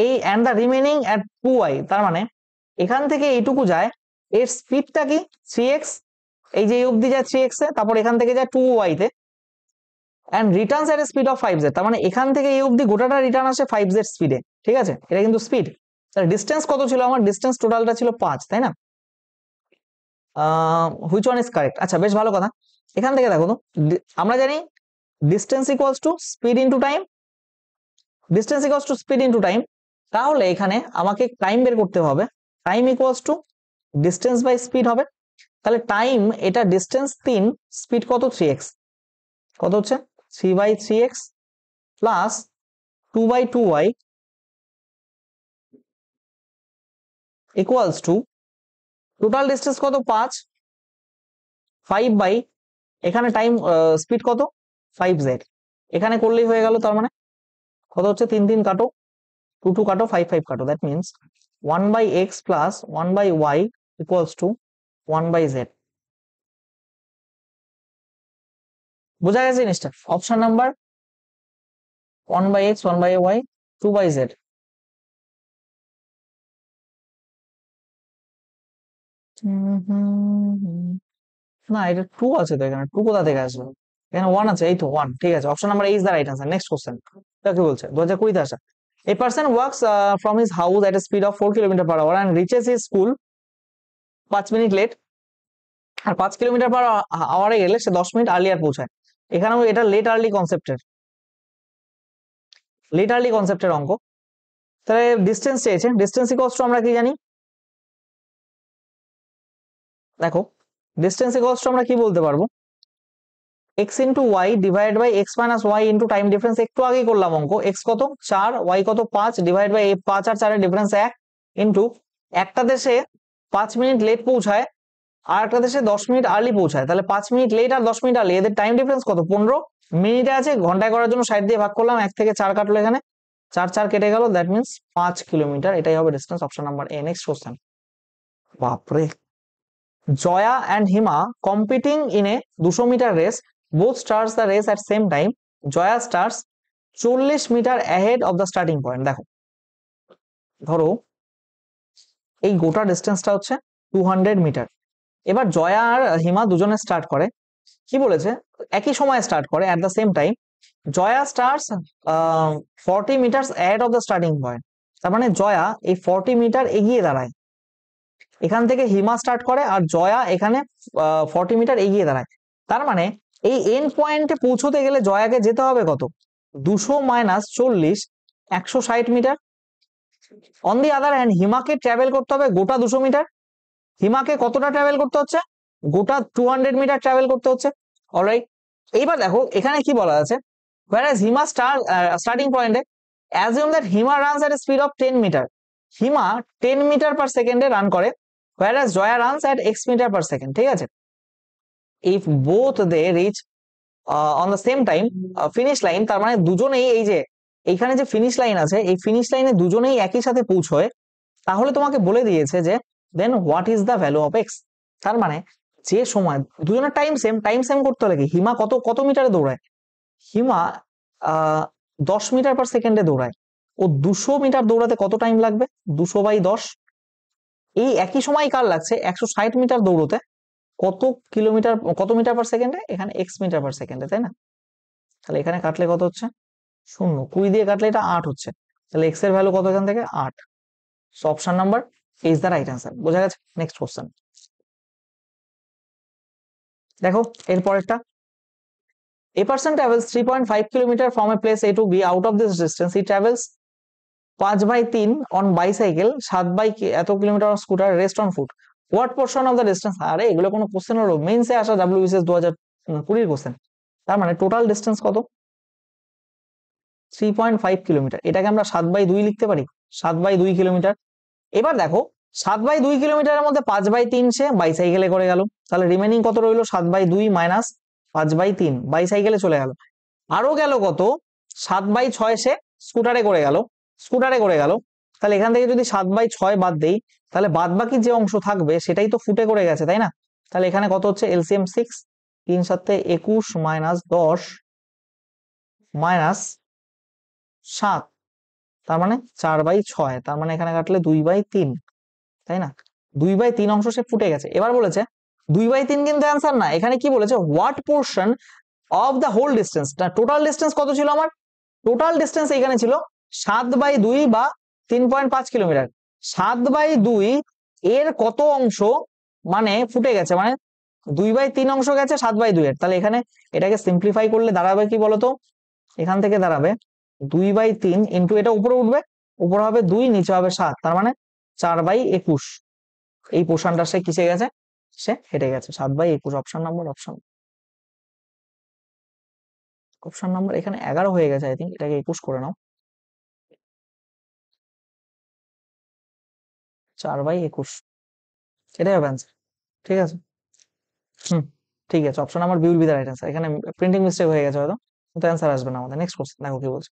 এই and the remaining at 2y। তার মানে এখান থেকে এইটুকু যায়, এর স্পিডটা কি 3x, এই যে এই অবধি যায় 3x এ, তারপর এখান থেকে যায় 2y তে, and returns at speed of 5z। তার মানে এখান থেকে এই অবধি গোটাটা রিটার্ন আসে 5z স্পিডে, ঠিক আছে, এটা কিন্তু স্পিড। তাহলে ডিস্টেন্স কত ছিল আমার, ডিস্টেন্স টোটালটা ছিল 5, তাই না? Which one is correct? আচ্ছা, বেশ ভালো কথা। এখান থেকে দেখো তো, আমরা জানি distance equals to speed into time, distance equals to speed into time. তাহলে এখানে আমাকে টাইম বের করতে হবে, time equals to distance by speed হবে। তাহলে টাইম, এটা ডিস্টেন্স 3, স্পিড কত 3x, কত হচ্ছে 3/3x plus 2/2y equals to total distance কত 5, 5 বাই এখানে টাইম স্পিড কত 5z, এখানে করলেই হয়ে গেল। তার মানে কত হচ্ছে 3 3 কাটো, 2 2 কাটো, 5 5 কাটো, that means 1/x plus 1/y equals to 1/z। বোঝা গেছে জিনিসটা? Option number 1/x 1/y 2/z। না, এটা 2 আছে তো, এখানে 2 কোথা থেকে আসবে? এখানে 1 আছে, এই তো 1, ঠিক আছে, option number A is the right answer. Next question, এটা কি বলছে 2020 তে আসা। A person walks from his house at a speed of 4 km/h and reaches his school 5 minute late. আর 5 km/h গেলে সে 10 মিনিট আর্লিয়ার পৌঁছায়। এখানেও এটা লেট আর্লি কনসেপ্টের অঙ্ক। তাহলে ডিস্টেন্স চেয়েছে, ডিস্টেন্স ইকুয়ালস টু আমরা কি জানি, দেখো ডিস্টেন্স ইকুয়ালস টু আমরা কি বলতে পারবো, x into Y divide by x minus Y into time difference. একটু আগে করলাম অঙ্ক, x কত 4, y কত 5, ডিভাইড বাই 5 আর 4 এর ডিফারেন্স 1, ইন্টু একটা দেশে 5 মিনিট লেট পৌঁছায় আর একটা দেশে 10 মিনিট আর্লি পৌঁছায়। তাহলে 5 মিনিট লেট আর 10 মিনিট আর্লি, এদের টাইম ডিফারেন্স কত 15 মিনিটে আছে। ঘন্টায় করার জন্য 60 দিয়ে ভাগ করলাম, 1 থেকে 4 কাটলো, এখানে 4 4 কেটে গেল, দ্যাট মিনস 5 কিলোমিটার। এটাই হবে ডিস্টেন্স, অপশন নাম্বার এ। Next question. বাপরে, Jaya and Hima competing in a 200 meter race, both starts the race at same time. Joya starts 40 metre ahead of the starting point। দেখো ধরো এই গোটা ডিস্টেন্সটা হচ্ছে 200 মিটার। এবার জয়া আর হিমা দুজনে স্টার্ট করে, কি বলেছে, একই সময় স্টার্ট করে at the same time. Joya starts 40 metre ahead of the starting point। তার মানে জয়া এই 40 মিটার এগিয়ে দাঁড়ায়, এখান থেকে হিমা স্টার্ট করে আর জয়া এখানে 40 মিটার এগিয়ে দাঁড়ায়। তার মানে এই এন্ড পয়েন্টে পৌঁছতে গেলে জয়াকে যেতে হবে কত, 200 minus 40, 160 metre. On the other hand হিমাকে ট্রাভেল করতে হবে গোটা 200 মিটার। হিমাকে কতটা ট্রাভেল করতে হচ্ছে, গোটা 200 মিটার ট্রাভেল করতে হচ্ছে। অলরাইট, এইবার দেখো এখানে কি বলা আছে, whereas হিমা স্টার্টিং পয়েন্টে assume that Hima runs at a speed of 10 metre. Hima 10 metre per সেকেন্ডে রান করে, whereas Joya runs at x metre per second, ঠিক আছে। if both they reach on the same time finish line, তার মানে দুজনেই এই যে এইখানে যে ফিনিশ লাইন আছে, এই ফিনিশ লাইনে দুজনেই একই সাথে পৌঁছয়, তাহলে তোমাকে বলে দিয়েছে যে then what is the value of x. তার মানে যে সময় দুজনের টাইম সেম করতে হলে কি, হিমা কত কত মিটারে দৌড়ায়, হিমা 10 মিটার পার সেকেন্ডে দৌড়ায়, ও 200 মিটার দৌড়াতে কত টাইম লাগবে, 200/10। এই একই সময় কার লাগছে 160 মিটার দৌড়তে, কত কিলোমিটার, কত মিটার পার সেকেন্ডে, এখানে এক্স মিটার পার সেকেন্ডে, তাই না? তাহলে এখানে কাটলে কত হচ্ছে 0, 20 দিয়ে কাটলে এটা 8 হচ্ছে। তাহলে এক্স এর ভ্যালু কত এখান থেকে 8। So option number is the right answer. বোঝা গেছে? নেক্সট কোশ্চেন দেখো, এর পরেরটা। A person travels 3.5 kilometer from a place A to B. Out of this distance he travels 5/3 on bicycle, 7 এত kilometre on scooter, rest on foot. What portion of the distance. আরে এগুলো কোনো question হলো, মেইনসে আসা WBCS 2020 question. তার মানে total distance কত, 3.5 kilometre. এটাকে আমরা 7/2 লিখতে পারি, 7/2 কিলোমিটার। এবার দেখো 7/2 কিলোমিটারের মধ্যে 5/3 সে বাইসাইকেলে করে গেল, তাহলে রিমেনিং কত রইলো, 7/2 মাইনাস 5/3 বাইসাইকেলে চলে গেল। আরো গেল কত, 7/6 সে স্কুটারে করে গেল, তাহলে এখান থেকে যদি 7/6 বাদ দেই, তাহলে বাদ বাকি যে অংশ থাকবে সেটাই তো ফুটে করে গেছে, তাই না? তাহলে এখানে কত হচ্ছে? এলসিএম 6, 3 7 21 মাইনাস 10 মাইনাস 7, তার মানে 4/6, তার মানে এখানে কাটলে 2/3, তাই না? 2/3 অংশ সে ফুটে গেছে। এবার বলেছে 2/3 কিন্তু অ্যান্সার না, এখানে কি বলেছে? What portion of the whole distance, total distance কত ছিল আমার? টোটাল ডিস্টেন্স এখানে ছিল 7/2 বা 3.5 কিলোমিটার। 7/2 এর কত অংশ মানে ফুটে গেছে, মানে 2/3 অংশ গেছে 7/2 এর। তাহলে এখানে এটাকে সিম্পলিফাই করলে দাঁড়াবে কি বলতো? এখান থেকে দাঁড়াবে 2/3 ইন্টু এটা উপরে উঠবে, উপরে হবে 2, নিচে হবে 7, তার মানে 4/21। এই পোর্শনটা সে কিসে গেছে? সে হেঁটে গেছে। 7/21 অপশন নাম্বার, অপশন নাম্বার এখানে 11 হয়ে গেছে, আই থিঙ্ক এটাকে 21 করে নাও। 4/21 এটাই হবে অ্যান্সার। ঠিক আছে, হুম, ঠিক আছে, option number B will be the right answer. এখানে প্রিন্টিং মিস্টেক হয়ে গেছে হয়তো, কিন্তু অ্যান্সার আসবে না আমাদের। নেক্সট কোশ্চেন দেখো কি বলছে।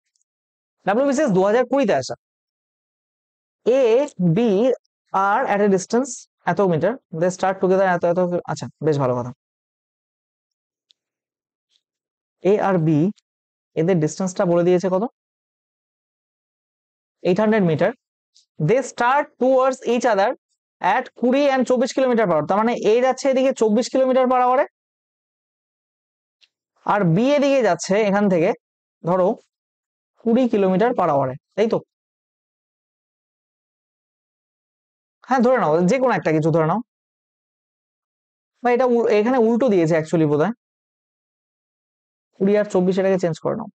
ডাব্লিউবিসিএস 2020-তে আসা। A B are at a distance এত মিটার, দে স্টার্ট টুগেদার এত এত। আচ্ছা, বেশ ভালো কথা। এ আর বি এদের ডিস্টেন্সটা বলে দিয়েছে কত? 800 metre. They start towards each other at 20 and 24 kilometre per hour, তার মানে এ যাচ্ছে এদিকে 24 কিলোমিটার পার আওয়ারে, আর বি এদিকে যাচ্ছে এখান থেকে ধরো 20 কিলোমিটার পার আওয়ারে, তাই তো? হ্যাঁ, ধরে নাও যে কোনো একটা কিছু ধরে নাও, বা এটা এখানে উল্টো দিয়েছে অ্যাকচুয়ালি বোধহয়। 20 আর 24 এটাকে চেঞ্জ করে নাও,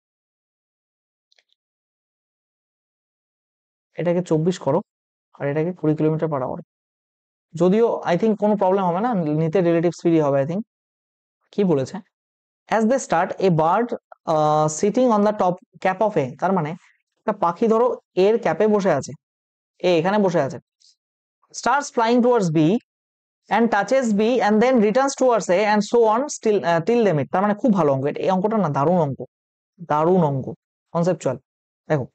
এটাকে 24 করো আর এটাকে 20 কিলোমিটার পার আওয়ার। যদিও আই থিঙ্ক কোনো প্রবলেম হবে না, নিতে রিলেটিভ স্পিডই হবে আই থিঙ্ক। কি বলেছে? As they start a bird sitting on the top cap of A, তার মানে একটা পাখি ধরো এর ক্যাপে বসে আছে, এ এখানে বসে আছে, starts flying towards B and touches B and then returns towards A and so on still till the mid, তার মানে খুব ভালো অঙ্ক। এই অঙ্কটা না দারুণ অঙ্ক, দারুণ অঙ্ক, কনসেপচুয়াল। দেখো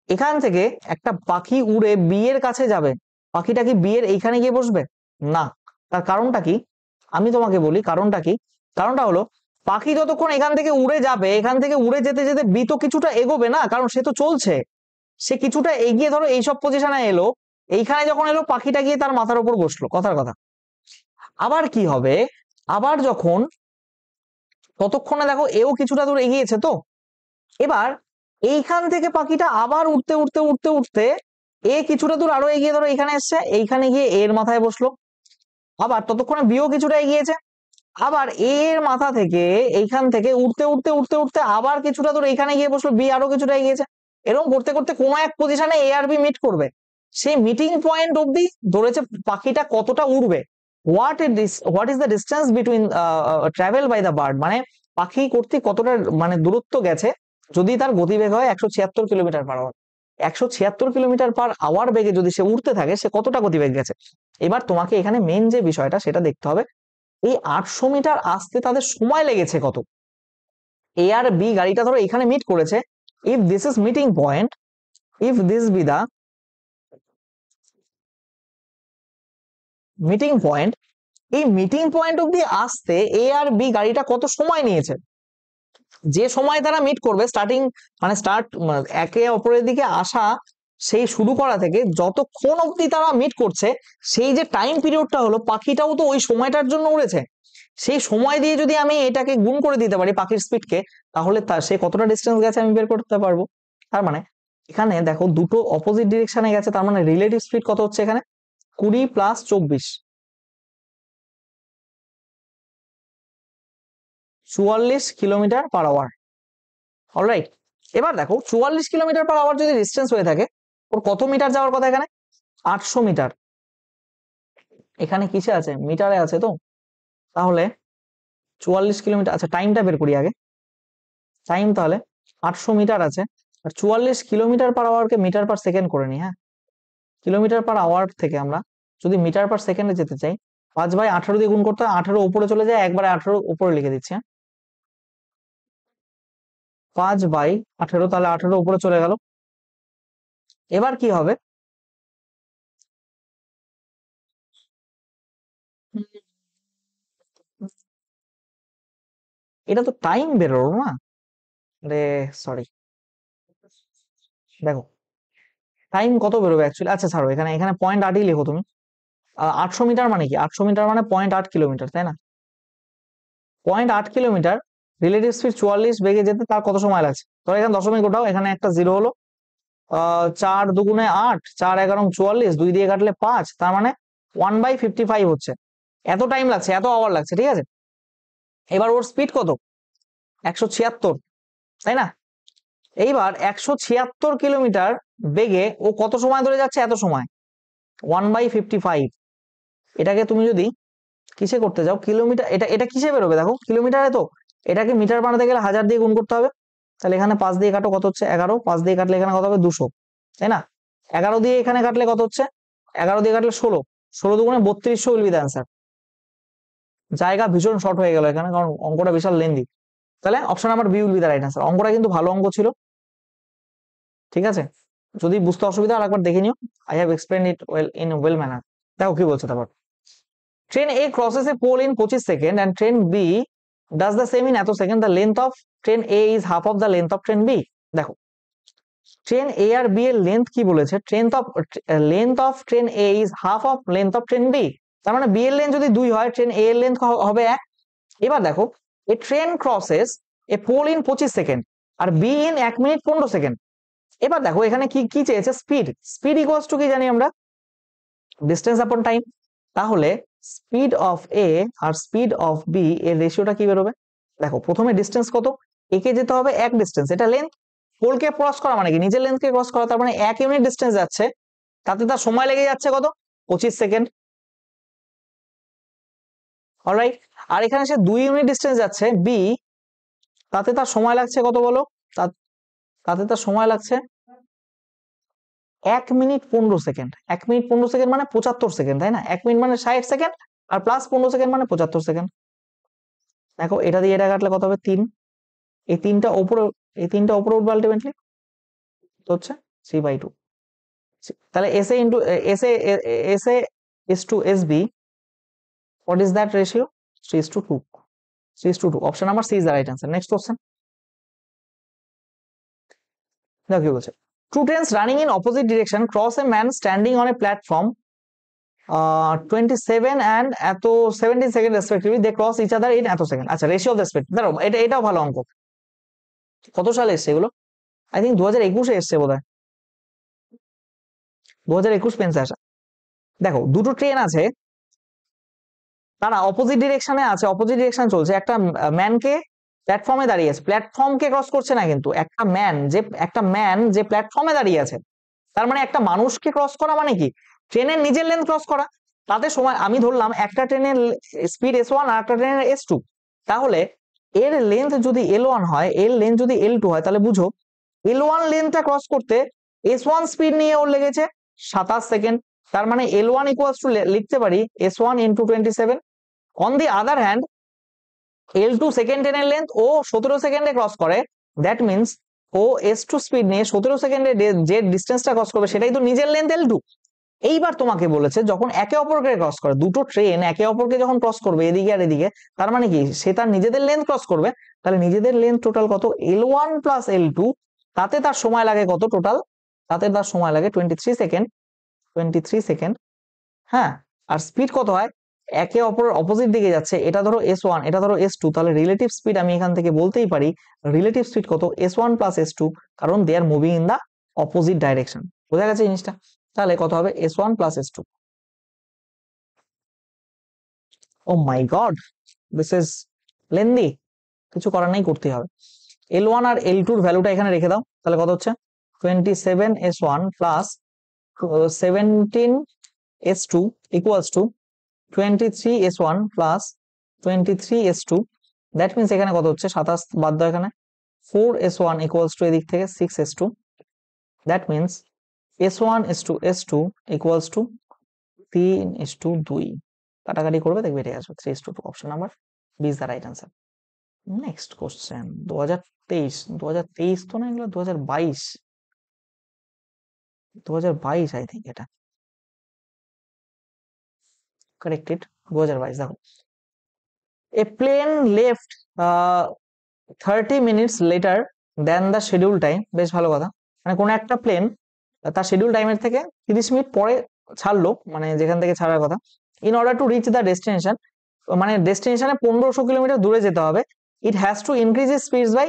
এখান থেকে একটা পাখি উড়ে বি এর কাছে যাবে, পাখিটা কি বি এর এইখানে গিয়ে বসবে? না। তার কারণটা কি? আমি তোমাকে বলি কারণটা কি। কারণটা হলো পাখি যতক্ষণ এখান থেকে উড়ে যাবে, এখান থেকে উড়ে যেতে যেতে বি তো কিছুটা এগোবে না, কারণ সে তো চলছে, সে কিছুটা এগিয়ে ধরো এইসব পজিশনে এলো, এইখানে যখন এলো পাখিটা গিয়ে তার মাথার উপর বসলো, কথার কথা। আবার কি হবে? আবার যখন ততক্ষণে দেখো এও কিছুটা দূর এগিয়েছে তো, এবার এইখান থেকে পাখিটা আবার উঠতে উঠতে উঠতে উঠতে এ কিছুটা দূর আরো এগিয়ে ধরো এখানে এসছে, এইখানে গিয়ে এর মাথায় বসলো, আবার ততক্ষণে বিও কিছুটা এগিয়েছে, আবার এর মাথা থেকে এইখান থেকে উঠতে উঠতে উঠতে উঠতে আবার কিছুটা দূর এইখানে গিয়ে বসলো, বি আরো কিছুটা এগিয়েছে। এরকম করতে করতে কোনো এক পজিশনে এ আর বি মিট করবে, সেই মিটিং পয়েন্ট অব্দি ধরেছে পাখিটা কতটা উড়বে। What is the distance between travel by the bird, মানে পাখি কর্তৃক কতটা মানে দূরত্ব গেছে যদি তার গতিবেগ হয় 176 kilometre per hour. 176 kilometre per hour বেগে যদি সে উঠতে থাকে, সে কতটা গতিবেগ গেছে। এবার তোমাকে এখানে মেন যে বিষয়টা সেটা দেখতে হবে, এই 800 মিটার আসতে তাদের সময় লেগেছে কত। এ আর বি গাড়িটা ধরো এখানে মিট করেছে, if this is meeting point, if this be the meeting point, এই মিটিং পয়েন্ট অব্দি আসতে এ আর বি গাড়িটা কত সময় নিয়েছে। যে সময় তারা মিট করবে স্টার্টিং মানে স্টার্ট একে অপরের দিকে আসা, সেই শুরু করা থেকে যতক্ষণ অব্দি তারা মিট করছে, সেই যে টাইম পিরিয়ডটা হলো, পাখিটাও তো ওই সময়টার জন্য উড়েছে, সেই সময় দিয়ে যদি আমি এটাকে গুণ করে দিতে পারি পাখির স্পিডকে, তাহলে সে কতটা ডিস্টেন্স গেছে আমি বের করতে পারবো। তার মানে এখানে দেখো দুটো অপোজিট ডিরেকশনে গেছে, তার মানে রিলেটিভ স্পিড কত হচ্ছে এখানে? 20 + 24, 44 কিলোমিটার পার আওয়ার। অলরাইট, এবার দেখো 44 কিলোমিটার পার আওয়ার যদি ডিস্টেন্স হয়ে থাকে, ওর কত মিটার যাওয়ার কথা এখানে? 800 মিটার। এখানে কিসে আছে? মিটারে আছে তো, তাহলে 44 কিলোমিটার, আচ্ছা টাইমটা বের করি আগে। টাইম তাহলে 800 মিটার আছে, আর 44 কিলোমিটার পার আওয়ারকে মিটার পার সেকেন্ড করে নি। হ্যাঁ, কিলোমিটার পার আওয়ার থেকে আমরা যদি মিটার পার সেকেন্ডে যেতে চাই, 5/18 দিয়ে গুণ করতে হয়, 18 উপরে চলে যায়, একবারে 18 উপরে লিখে দিচ্ছি। হ্যাঁ, 5/18, তাহলে 18 উপরে চলে গেল। এবার কি হবে? এটা তো টাইম বেরোলো না রে, সরি। দেখো টাইম কত বেরোবে অ্যাকচুয়ালি, আচ্ছা ছাড়ো, এখানে এখানে 0.8ই লেখো তুমি। 800 মিটার মানে কি, 800 মিটার মানে 0.8 কিলোমিটার, তাই না? 0.8 কিলোমিটার, রিলেটিভ স্পিড 44 বেগে যেতে তার কত সময় লাগছে? ধরো এখানে দশমিক ওঠাও, এখানে একটা জিরো হলো, 4 2 8, 4 11 44, 2 দিয়ে কাটলে 5, তার মানে 1/55 হচ্ছে। এত টাইম লাগছে, এত আওয়ার লাগছে, ঠিক আছে। এবার ওর স্পিড কত? 176, তাই না? এইবার 176 কিলোমিটার বেগে ও কত সময় ধরে যাচ্ছে? এত সময়, 1/55। এটাকে তুমি যদি কিসে করতে যাও, কিলোমিটার, এটা এটা কিসে বেরোবে দেখো, কিলোমিটারে তো। এটাকে মিটার বানাতে গেলে 1000 দিয়ে গুণ করতে হবে। তাহলে এখানে 5 দিয়ে কাটো, কত হচ্ছে? 11। 5 দিয়ে কাটলে এখানে কত হবে? 200, তাই না? 11 দিয়ে এখানে কাটলে কত হচ্ছে? 11 দিয়ে কাটলে 16, 16 দুগুণে 3200 উইল বি দ্য অ্যান্সার। জায়গা ভীষণ শর্ট হয়ে গেল এখানে, কারণ অঙ্কটা বিশাল লেন্দি। তাহলে option number B will be the right answer. অঙ্কটা কিন্তু ভালো অঙ্ক ছিল, ঠিক আছে। যদি বুঝতে অসুবিধা আর একবার দেখে নিও, I have explain it well in well manner. দেখো কি বলছে তারপর, train A crosses a pole in 25 second and train B does the same in এত second, the length of train A is half of the length of train B. দেখো train A আর B এর length কি বলেছে, length of train A is half of length of train B. তার মানে B এর length যদি 2 হয়, ট্রেন এ এর লেন্থ হবে 1। এবার দেখো a train crosses a pole in 25 second আর বি ইন 1 মিনিট 15 সেকেন্ড। এবার দেখো এখানে কি কি চেয়েছে, স্পিড। স্পিড ইকুয়ালস টু কি জানি আমরা, ডিস্টেন্স আপন টাইম। তাহলে স্পিড অফ এ আর স্পিড অফ বি এর রেশিওটা কি বেরোবে? দেখো প্রথমে ডিস্টেন্স কত, একে যেতে হবে 1 ডিস্টেন্স, এটা লেন্থ। পোলকে ক্রস করা মানে কি, নিজের লেন্থকে ক্রস করা, তার মানে 1 ইউনিট ডিস্টেন্স যাচ্ছে, তাতে তার সময় লেগে যাচ্ছে কত? 25 সেকেন্ড। অলরাইট। আর এখানে সে 2 ইউনিট ডিস্টেন্স যাচ্ছে বি, তাতে তার সময় লাগছে কত বলো? তাতে তার সময় লাগছে 1 মিনিট 15 সেকেন্ড। 1 মিনিট 15 সেকেন্ড মানে 75 সেকেন্ড, তাই না? 1 মিনিট মানে 60 সেকেন্ড, আর প্লাস 15 সেকেন্ড মানে 75 সেকেন্ড। দেখো এটা দিয়ে এটা কাটলে কত হবে? 3। এই তিনটা উপরে, এই তিনটা উপরে উঠবে আলটিমেটলি, তো হচ্ছে 3/2। তাহলে S A into S A, S A is to SB, what is that ratio? 3:2, 3:2। Option number C is the right answer. Next question দেখো কি বলছে, two trains running in opposite direction cross a man standing on a platform 27 and এত 17 second respectively, they cross each other in এত second. আচ্ছা ratio of the speed, ধরো এটা, এটাও ভালো অঙ্ক। কত সালে এসছে এগুলো? আই থিঙ্ক 2021-এ এসছে বোধহয়, 2021 পেন্সে আসা। দেখো দুটো ট্রেন আছে, তারা অপোজিট ডিরেকশনে আছে, অপোজিট ডিরেকশনে চলছে। একটা ম্যানকে প্ল্যাটফর্মে দাঁড়িয়ে আছে, প্ল্যাটফর্মকে ক্রস করছে না কিন্তু, একটা ম্যান যে প্ল্যাটফর্মে দাঁড়িয়ে আছে, তার মানে একটা মানুষকে ক্রস করা মানে কি, ট্রেনের নিজের লেন্থ ক্রস করা। তাতে সময়, আমি ধরলাম একটা ট্রেনের স্পিড S1 আর একটা ট্রেনের S2, তাহলে এর লেন্থ যদি L1 হয়, এর লেন্থ যদি L2 হয়, তাহলে বুঝো L1 লেন্থটা ক্রস করতে S1 স্পিড নিয়ে ওর লেগেছে 27 সেকেন্ড। তার মানে L1 ইকুয়ালস টু লিখতে পারি S1 into 27। On the other hand L2 second ট্রেনের লেন্থ ও 17 সেকেন্ডে ক্রস করে, that means O S2 speed নিয়ে 17 সেকেন্ডে যে ডিস্টেন্সটা ক্রস করবে সেটাই তো নিজের লেন্থ L2। এইবার তোমাকে বলেছে যখন একে অপরকে ক্রস করে, দুটো ট্রেন একে অপরকে যখন ক্রস করবে এদিকে আর এদিকে, তার মানে কি সে তার নিজেদের লেন্থ ক্রস করবে। তাহলে নিজেদের লেন্থ টোটাল কত? L1 প্লাস L2, তাতে তার সময় লাগে কত টোটাল? তাতে তার সময় লাগে 23 সেকেন্ড, 23 সেকেন্ড। হ্যাঁ, আর স্পিড কত হয়? একে অপরের অপোজিট দিকে যাচ্ছে, এটা ধরো S1, এটা ধরো S2, তাহলে রিলেটিভ স্পিড আমি এখান থেকে বলতেই পারি রিলেটিভ স্পিড কত? S1 প্লাস S2, কারণ they are moving in the opposite direction. বোঝা গেছে জিনিসটা? তাহলে কত হবে? S1 plus S2। Oh my God, this is lengthy, কিছু করার নেই, করতেই হবে। L1 আর L2 এর ভ্যালুটা এখানে রেখে দাও, তাহলে কত হচ্ছে? 27 S1 plus 17 S2 equals two 23 S1 plus 23 S2। That means এখানে কত হচ্ছে? 27 বাদ দাও, এখানে 4 S1 ইকুয়ালস টু এদিক থেকে 6 S2। That means S1 S2 S2 equals to 3:2। কাটাকাটি করবে, দেখবে এটা আসবে 3:2। Option number B is the right answer. Next question 2023, 2023 তো না, এগুলো 2022, 2022 আই থিঙ্ক এটা। কারেক্টেড 2022। দেখো এ plane left 30 minutes later than the schedule time, বেশ ভালো কথা, মানে কোন একটা প্লেন তার শিডিউল টাইমের থেকে 30 মিনিট পরে ছাড়লো, মানে যেখান থেকে ছাড়ার কথা, in order to reach the destination, মানে ডেস্টিনেশনে 1500 কিলোমিটার দূরে যেতে হবে। It has to increase is speed by,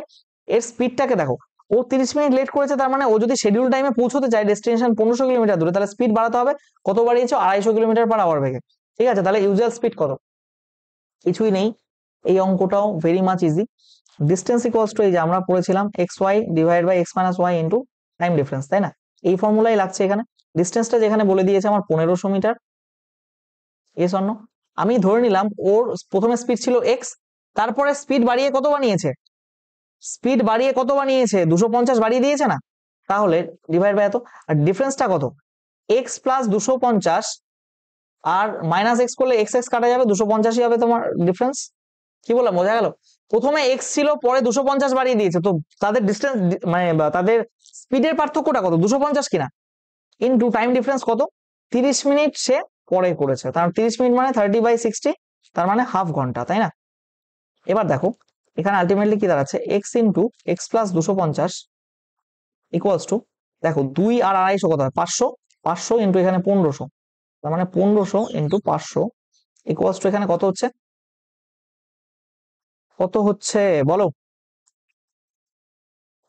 এর স্পিডটাকে দেখো, ও 30 মিনিট লেট করেছে, তার মানে ও যদি শিডিউল টাইমে পৌঁছতে চায় ডেস্টিনেশন 1500 কিলোমিটার দূরে, তাহলে স্পিড বাড়াতে হবে, কত বাড়িয়েছো, 250 কিলোমিটার পার আওয়ার বেগে। ঠিক আছে, তাহলে ইউজুয়াল স্পিড কত? কিছুই নেই, এই অঙ্কটাও very much easy. Distance equals to, এই যে আমরা পড়েছিলাম x y divide by x minus Y into time difference, তাই না? এই ফর্মুলাই লাগছে এখানে। ডিস্টেন্সটা যেখানে বলে দিয়েছে আমার 1500 মিটার, এস অন্য, আমি ধরে নিলাম ওর প্রথমে স্পিড ছিল এক্স, তারপরে স্পিড বাড়িয়ে কত বানিয়েছে, স্পিড বাড়িয়ে কত বানিয়েছে, 250 বাড়িয়ে দিয়েছে না, তাহলে ডিভাইড বাই এত, আর ডিফারেন্সটা কত, এক্স প্লাস 250, আর মাইনাস এক্স করলে এক্স এক্স কাটা যাবে, 250ই হবে তোমার ডিফারেন্স। কি বললাম, বোঝা গেল? প্রথমে এক্স ছিল, পরে 250 বাড়িয়ে দিয়েছে, তো তাদের ডিস্টেন্স মানে তাদের স্পিডের পার্থক্যটা কত, 250 কিনা, ইনটু টাইম ডিফারেন্স কত, 30 মিনিট সে পরে করেছে, তার 30 মিনিট মানে 30/60, তার মানে হাফ ঘন্টা, তাই না? এবার দেখো এখানে আলটিমেটলি কি দাঁড়াচ্ছে, x into x plus 250 equals to, দেখো 2 আর 250 কত হয়, 500, 500 ইন্টু এখানে 1500, তার মানে 1500 ইন্টু 500 ইকুয়ালস টু এখানে কত হচ্ছে, কত হচ্ছে বলো,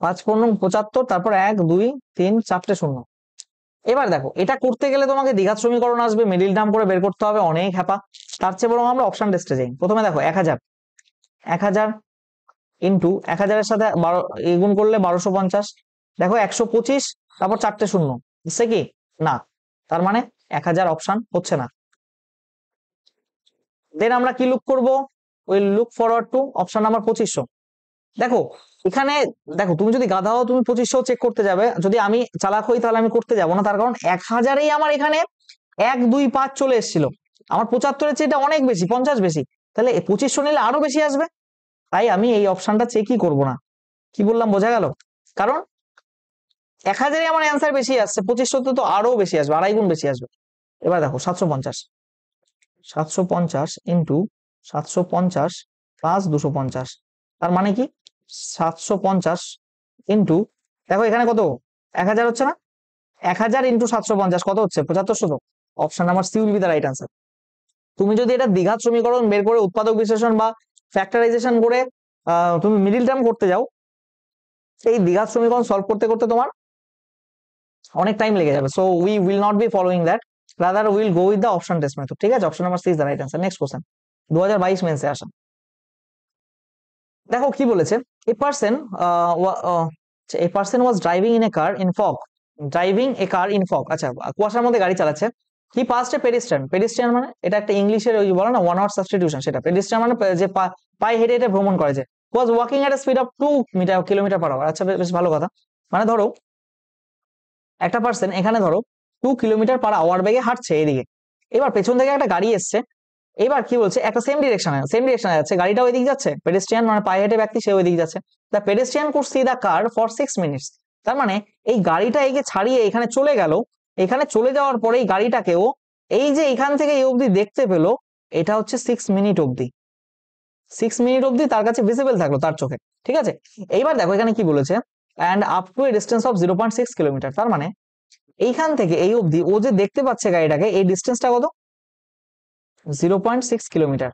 5×15=75, তারপর 1 2 3 4টে শূন্য। এবার দেখো এটা করতে গেলে তোমাকে দ্বিঘাত সমীকরণ আসবে, মিডিল টার্ম করে বের করতে হবে, অনেক হ্যাপা। তার চেয়ে বরং আমরা অপশন টেস্টে যাই। প্রথমে দেখো 1000, 1000 ইন্টু 1000-এর সাথে 12 গুণ করলে 1250, দেখো 125, তারপর 4টে শূন্য, বুঝছে কি না, তার মানে 1000 অপশন হচ্ছে না। দেন আমরা কি লুক করব, will look forward to option number 2500। দেখো এখানে, দেখো তুমি যদি গাধা হও তুমি 2500 চেক করতে যাবে, যদি আমি চালাক হই তাহলে আমি করতে যাবো না, তার কারণ 1000-এই আমার এখানে 1 2 5 চলে এসেছিল, আমার 75-এর চেয়ে এটা অনেক বেশি, 50 বেশি, তাহলে 2500 নিলে আরো বেশি আসবে, তাই আমি এই অপশনটা চেকই করবো না। কি বললাম, বোঝা গেল? কারণ 1000-এই আমার অ্যান্সার বেশি আসছে, 2500-তে তো আরো বেশি আসবে, 2.5 গুণ বেশি আসবে। এবার দেখো 750, 750 ইন্টু 750 প্লাস 250, তার মানে কি 750 ইন্টু, দেখো এখানে কত, 1000 হচ্ছে না, 1000 ইন্টু 750 কত হচ্ছে, 7500। Option number C will be the right answer. তুমি যদি এটা দ্বিঘাত সমীকরণ বের করে উৎপাদক বিশ্লেষণ বা ফ্যাক্টরাইজেশন করে তুমি মিডিল টার্ম করতে যাও, এই দ্বিঘাত সমীকরণ সলভ করতে করতে তোমার অনেক টাইম লেগে যাবে। So we will not be following that, rather will go with the option test method. ঠিক আছে, option number C is the right answer. Next question, 2022 মেন্সে আসা। দেখো কি বলেছে, a person a person was driving in a car in fog, driving a car in fog, আচ্ছা কুয়াশার মধ্যে গাড়ি চালাচ্ছে, he passed a pedestrian, pedestrian মানে এটা একটা ইংলিশের ওই বলে না ওয়ান ওয়ার্ড সাবস্টিটিউশন, সেটা পেডিস্ট্রিয়ান মানে যে পায়ে হেঁটে হেঁটে ভ্রমণ করে, যে was walking at a speed of 2 kilometre per hour. আচ্ছা বেশ ভালো কথা, মানে ধরো একটা পার্সন এখানে ধরো 2 কিলোমিটার পার আওয়ার বেগে হাঁটছে এদিকে, এবার পেছন থেকে একটা গাড়ি এসছে, এবার কি বলছে, একটা সেম ডিরেকশনে যাচ্ছে, গাড়িটা ওই দিক যাচ্ছে, পেডেস্ট্রিয়ান মানে পায়ে হেঁটে ব্যক্তি সে ওই দিক যাচ্ছে, the pedestrian could see the car for 6 minutes, তার মানে এই গাড়িটা একে ছাড়িয়ে এখানে চলে গেল, এখানে চলে যাওয়ার পরে এই গাড়িটাকেও এই যে এখান থেকে এই অবধি দেখতে পেলো, এটা হচ্ছে 6 মিনিট অবধি, 6 মিনিট অবধি তার কাছে ভিজিবল থাকলো তার চোখে। ঠিক আছে, এইবার দেখো এখানে কি বলেছে, and up to a distance of 0.6 kilometre, তার মানে এইখান থেকে এই অবধি ও যে দেখতে পাচ্ছে গাড়িটাকে, এই ডিস্টেন্সটা কত, 0.6 কিলোমিটার,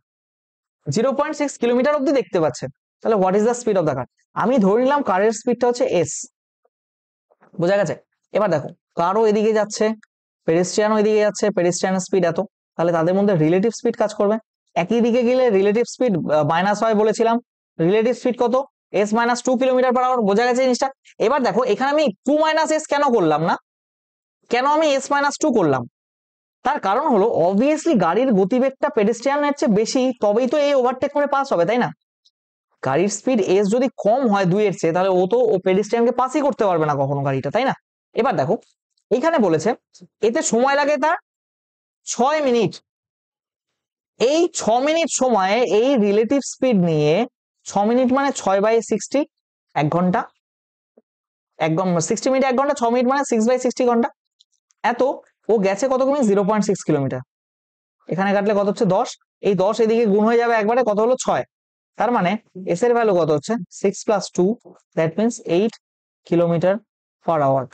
0.6 কিলোমিটার অব্দি দেখতে পাচ্ছেন, তাহলে what is the speed of the কার? আমি ধরে নিলাম কারের স্পিডটা হচ্ছে এস, বোঝা গেছে? এবার দেখো কারও এদিকে যাচ্ছে, পেডেস্ট্রিয়ানও এদিকে যাচ্ছে, পেডেস্ট্রিয়ানের স্পিড এত, তাহলে তাদের মধ্যে রিলেটিভ স্পিড কাজ করবে, একই দিকে গেলে রিলেটিভ স্পিড মাইনাস হয় বলেছিলাম, রিলেটিভ স্পিড কত, S minus 2 kilometre per hour, বোঝা গেছে জিনিসটা? এবার দেখো এখানে আমি 2 মাইনাস এস কেন করলাম না, কেন আমি এস মাইনাস 2 করলাম, তার কারণ হলো অবভিয়াসলি গাড়ির গতিবেগটা পেডেস্ট্রিয়ানের চেয়ে বেশি, তবেই তো এই ওভারটেক করে পাস হবে, তাই না? গাড়ির স্পিড এস যদি কম হয় 2 এর চেয়ে, তাহলে ও তো ও পেডেস্ট্রিয়ানকে পাসই করতে পারবে না কখনো গাড়িটা, তাই না? এবার দেখো এখানে বলেছে এতে সময় লাগে তার 6 মিনিট, এই 6 মিনিট সময়ে এই রিলেটিভ স্পিড নিয়ে 6 মিনিট মানে 6/60, 1 ঘন্টা, 60 মিনিট 1 ঘন্টা, 6 মিনিট মানে 6/60 ঘন্টা, এত ও গেছে কত কিমি, 0.6 কিলোমিটার। এখানে কাটলে কত হচ্ছে 10, এই 10 এদিকে গুণ হয়ে যাবে একবারে, কত হলো 6। তার মানে এস এর ভ্যালু কত হচ্ছে 6 + 2, that means 8 kilometre hour.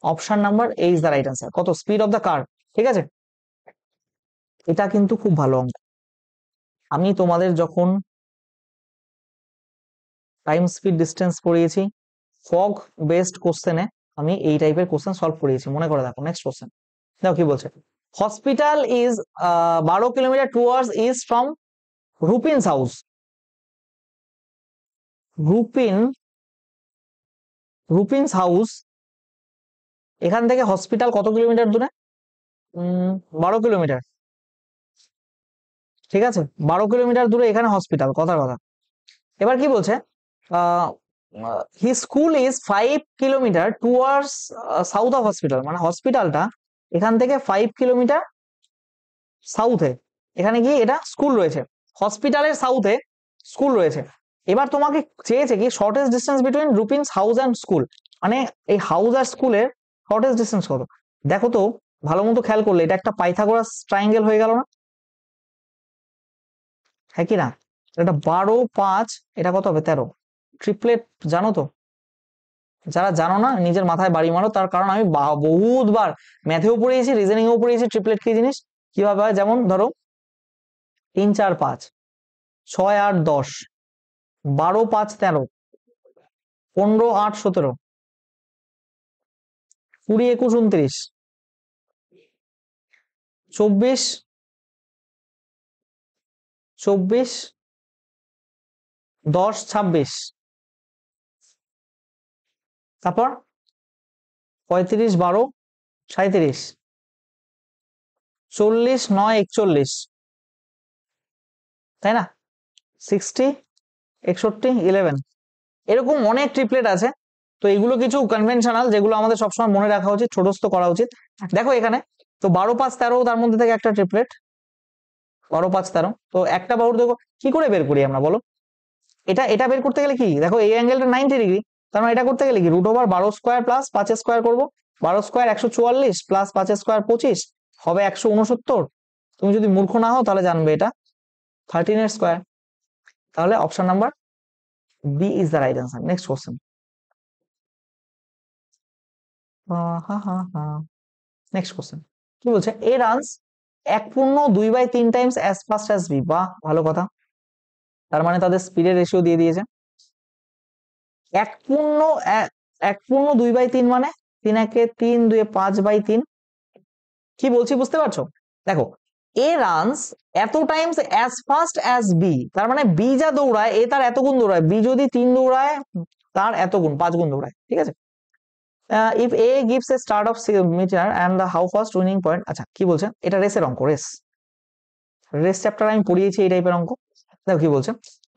Option number A is the right answer. কত স্পিড অফ দ্য কার, ঠিক আছে। এটা কিন্তু খুব ভালো অঙ্ক। আমি তোমাদের যখন টাইম স্পিড ডিস্টেন্স পড়িয়েছি, ফগ বেসড কোশ্চেনে আমি এই টাইপের কোশ্চেন সলভ করিয়েছি, মনে করে দেখো। নেক্সট কোশ্চেন দেখো কি বলছে। Hospital is 12 kilometre towards is from Rupin's house. Rupin's house এখান থেকে হসপিটাল কত কিলোমিটার দূরে? 12 কিলোমিটার, ঠিক আছে। 12 কিলোমিটার দূরে এখানে হসপিটাল, কথার কথা। এবার কি বলছে, his school is 5 kilometre towards south of hospital, মানে হসপিটালটা এখান থেকে 5 কিলোমিটার সাউথে, এখানে গিয়ে এটা স্কুল রয়েছে, হসপিটালের সাউথে স্কুল রয়েছে। এবার তোমাকে চেয়েছে কি shortest distance between Rupin's house and school, মানে এই হাউস আর স্কুলের শর্টেস্ট ডিস্টেন্স কত। দেখো তো ভালো মতো খেয়াল করলে এটা একটা পাইথাগোরাস ট্রায়াঙ্গেল হয়ে গেল না, হ্যাঁ কি না? এটা 12, 5, এটা কত হবে 13। ট্রিপলেট জানো তো? যারা জানো না নিজের মাথায় বাড়ি মারো, তার কারণ আমি বহুতবার ম্যাথেও পড়িয়েছি, রিজনিং এও পড়িয়েছি ট্রিপলেট কি জিনিস, কিভাবে হয়। যেমন ধরো 3, 4, 5, 6, 8, 10, 12, 5, 13, 15, 8, 17, 20, 21, 29, 24, 10, 26, তারপর 35, 12, 37, 40, 9, 41, তাই না? 60, 61, 11, এরকম অনেক ট্রিপলেট আছে। তো এগুলো কিছু কনভেনশনাল যেগুলো আমাদের সবসময় মনে রাখা উচিত, ছোটস্থ করা উচিত। দেখো এখানে তো 12, 5, 13, তার মধ্যে থেকে একটা ট্রিপলেট 12, 5, 13। তো একটা বাহুর দেখো কি করে বের করি আমরা বলো? এটা বের করতে গেলে কি, দেখো এই অ্যাঙ্গেলটা 90 ডিগ্রি, তার মানে এটা করতে গেলে কি √12 স্কোয়ার প্লাস 5 স্কোয়ার করবো। 12 স্কোয়ার 144 প্লাস 5 স্কোয়ার 25 হবে 169। তুমি যদি মূর্খ না হও তাহলে জানবে এটা 13 স্কোয়ার। তাহলে option number B is the right answer. Next question. Next question কি বলছে, A runs 1.2/3 times as fast as B. বাহ, ভালো কথা। তার মানে তাদের স্পিডের রেশিও দিয়ে দিয়েছে। 1.2/3 মানে 3 একে 3, 2 এ 5/3। কি বলছি বুঝতে পারছো? দেখো এ রানস এত times as fast as B, তার মানে বি যা দৌড়ায় এ তার এত গুণ দৌড়ায়, বি যদি 3 দৌড়ায় তার এত গুণ 5 গুণ দৌড়ায়, ঠিক আছে। If A gives a start of metre and the how fast winning point. আচ্ছা কি বলছে, এটা রেসের অঙ্ক, রেস চ্যাপ্টার আমি পড়িয়েছি এই টাইপের অঙ্ক। দেখো কি বলছে,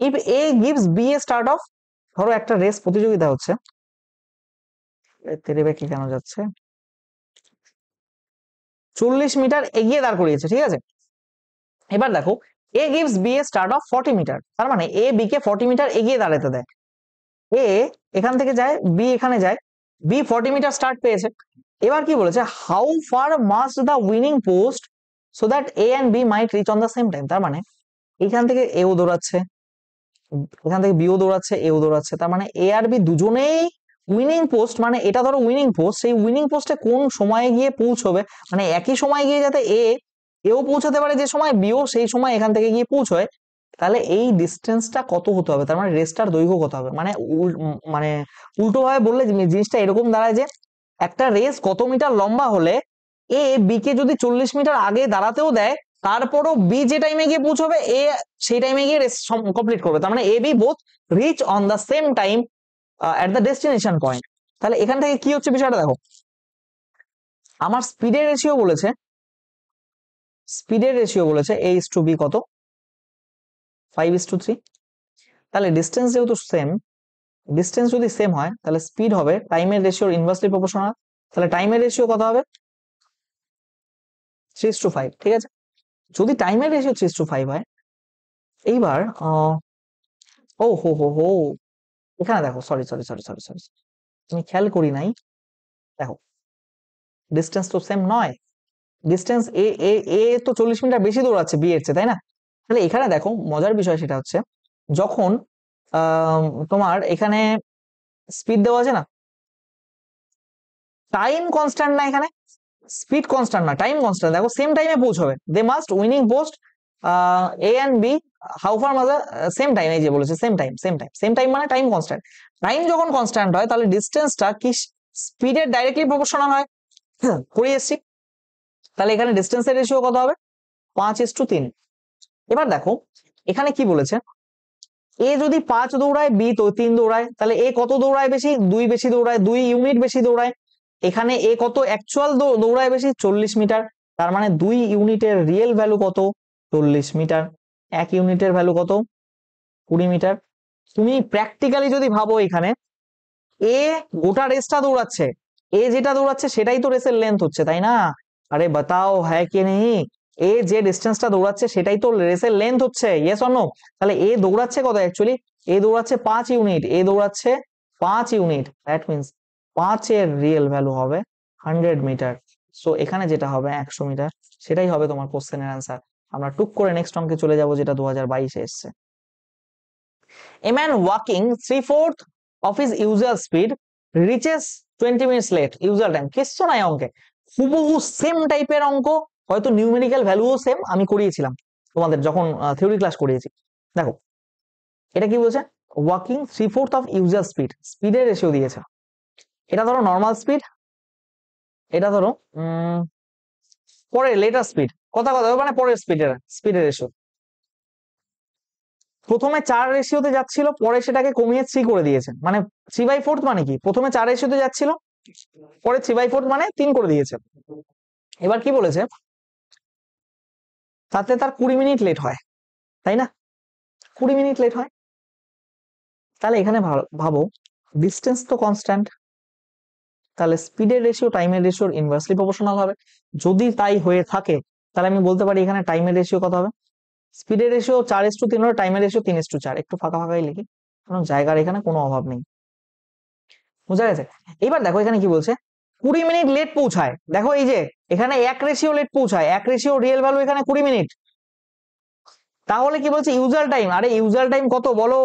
if A gives B a start of, ধরো একটা রেস প্রতিযোগিতা হচ্ছে, তেরে বেঁকে কেন যাচ্ছে, 40 মিটার এগিয়ে দাঁড় করিয়েছে, ঠিক আছে। এবার দেখো A gives B a start of 40 metre, তার মানে এ বি কে 40 মিটার এগিয়ে দাঁড়াতে দেয়। এ এখান থেকে যায়, বি এখানে যায়, বি 40 মিটার স্টার্ট পেয়েছে। এবার কি বলেছে, how far must the winning post so that A and B might reach on the same time. তার মানে এখান থেকে এও দৌড়াচ্ছে, এখান থেকে বিও দৌড়াচ্ছে, এও দৌড়াচ্ছে, তার মানে এ আর বি দুজনেই উইনিং পোস্ট, মানে এটা ধরো উইনিং পোস্ট, সেই উইনিং পোস্টে কোন সময়ে গিয়ে পৌঁছবে, মানে একই সময় গিয়ে যাতে এও পৌঁছাতে পারে যে সময় বিও সেই সময় এখান থেকে গিয়ে পৌঁছয়, তাহলে এই ডিস্টেন্সটা কত হতে হবে, তার মানে রেসটার দৈর্ঘ্য কত হবে। মানে মানে উল্টো ভাবে বললে জিনিসটা এরকম দাঁড়ায় যে একটা রেস কত মিটার লম্বা হলে এ বি কে যদি 40 মিটার আগে দাঁড়াতেও দেয়, তারপরও বি যে টাইমে গিয়ে পৌঁছবে এ সেই টাইমে গিয়ে রেস কমপ্লিট করবে, তার মানে A B both reach on the same time at the destination point. তাহলে এখান থেকে কি হচ্ছে বিষয়টা দেখো, আমার স্পিডের রেশিও বলেছে a is to b কত 5:3। তাহলে ডিস্টেন্স যেহেতু সেম, ডিস্টেন্স যদি সেম হয় তাহলে স্পিড হবে টাইমের রেশিওর ইনভার্সলি প্রপোর্শনাল। তাহলে টাইমের রেশিও কত হবে 3:5, ঠিক আছে। যদি টাইমের রেশিও 3:5 হয়, এইবার ও হো হো হো, এখানে দেখো, sorry sorry sorry sorry sorry, তুমি খেয়াল করি নাই। দেখো ডিস্টেন্স তো সেম নয়, ডিস্টেন্স এ এ এ তো 40 মিটার বেশি দৌড়াচ্ছে বি এর চেয়ে, তাই না? তাহলে এখানে দেখো মজার বিষয় সেটা হচ্ছে যখন তোমার এখানে স্পিড দেওয়া আছে না, টাইম কনস্ট্যান্ট না, এখানে স্পিড কনস্ট্যান্ট না, টাইম কনস্ট্যান্ট। দেখো সেম টাইমে পৌঁছবে, they must winning post A and B how far মাদার সেম টাইম। এই যে বলেছে same time, same time, same time মানে টাইম কনস্ট্যান্ট। টাইম যখন কনস্ট্যান্ট হয় তাহলে ডিস্টেন্সটা কি স্পিডের ডাইরেক্টলি প্রপোর্শনাল হয়, করে এসছি। তাহলে এখানে ডিস্টেন্সের রেশিও কত হবে? 5:3। এবার দেখো এখানে কি বলেছে, এ যদি 5 দৌড়ায়, বি তো 3 দৌড়ায়, তাহলে এ কত দৌড়ায় বেশি? 2 বেশি দৌড়ায়, 2 ইউনিট বেশি দৌড়ায়। এখানে এ কত অ্যাকচুয়াল দৌড়ায় বেশি? 40 মিটার। তার মানে 2 ইউনিটের রিয়েল ভ্যালু কত? 40 মিটার। 1 ইউনিটের ভ্যালু কত? 20 মিটার। তুমি প্র্যাকটিক্যালি যদি ভাবো, এখানে এ গোটা রেসটা দৌড়াচ্ছে, এ যেটা দৌড়াচ্ছে সেটাই তো রেসের লেন্থ হচ্ছে, তাই না? আরে বাতাও হ্যাঁ কি নেই, এ যে ডিস্টেন্সটা দৌড়াচ্ছে সেটাই তো রেসের লেন্থ হচ্ছে, ইয়েস অর নো? তাহলে এ দৌড়াচ্ছে কত অ্যাকচুয়ালি? এ দৌড়াচ্ছে 5 ইউনিট, এ দৌড়াচ্ছে 5 ইউনিট। দ্যাট মিনস 5 এর রিয়েল ভ্যালু হবে 100 মিটার। সো এখানে যেটা হবে 100 মিটার, সেটাই হবে তোমার কোশ্চেনের অ্যান্সার। আমরা টুক করে নেক্সট অঙ্কে চলে যাব, যেটা 2022-এ এসছে। A man walking 3/4 of his usual speed reaches 20 minutes late. Usual time কিচ্ছু নাই অঙ্কে, হুবহু সেম টাইপের অঙ্ক, হয়তো নিউমেরিক্যাল ভ্যালুও সেম, আমি করিয়েছিলাম তোমাদের যখন থিওরি ক্লাস করিয়েছি। দেখো এটা কি বলছে, ওয়াকিং 3/4 অফ ইউজুয়াল স্পিড, স্পিডের রেশিও দিয়েছে। এটা ধরো নর্মাল স্পিড, এটা ধরো পরের লেটার স্পিড, কথা মানে পরের স্পিডের রেশিও। প্রথমে 4 রেশিওতে যাচ্ছিল, পরে সেটাকে কমিয়ে 3 করে দিয়েছে। মানে 3/4 মানে কি, প্রথমে 4 রেশিওতে যাচ্ছিল, পরে 3/4 মানে 3 করে দিয়েছে। এবার কি বলেছে, তাতে তার 20 মিনিট লেট হয়, তাই না? 20 মিনিট লেট হয়। তাহলে এখানে ভাবো ডিস্টেন্স তো কনস্ট্যান্ট, তাহলে স্পিডের রেশিও টাইমের রেশিওর ইনভার্সলি প্রপোর্শনাল হবে। যদি তাই হয়ে থাকে তাহলে আমি বলতে পারি এখানে টাইমের রেশিও কত হবে? স্পিডের রেশিও 4:3 হলে টাইমের রেশিও 3:4। একটু ফাঁকা ফাঁকাই লিখি, কারণ জায়গার এখানে কোনো অভাব নেই। বুঝা গেছে? এবার দেখো এখানে কি বলছে, 20 মিনিট লেট পৌঁছায়। দেখো এই যে এখানে 1 রেশিও লেট পৌঁছায়, 1 রেশিও রিয়েল ভ্যালু এখানে 20 মিনিট। তাহলে কি বলছে ইউজুয়াল টাইম, আরে ইউজুয়াল টাইম কত বলো?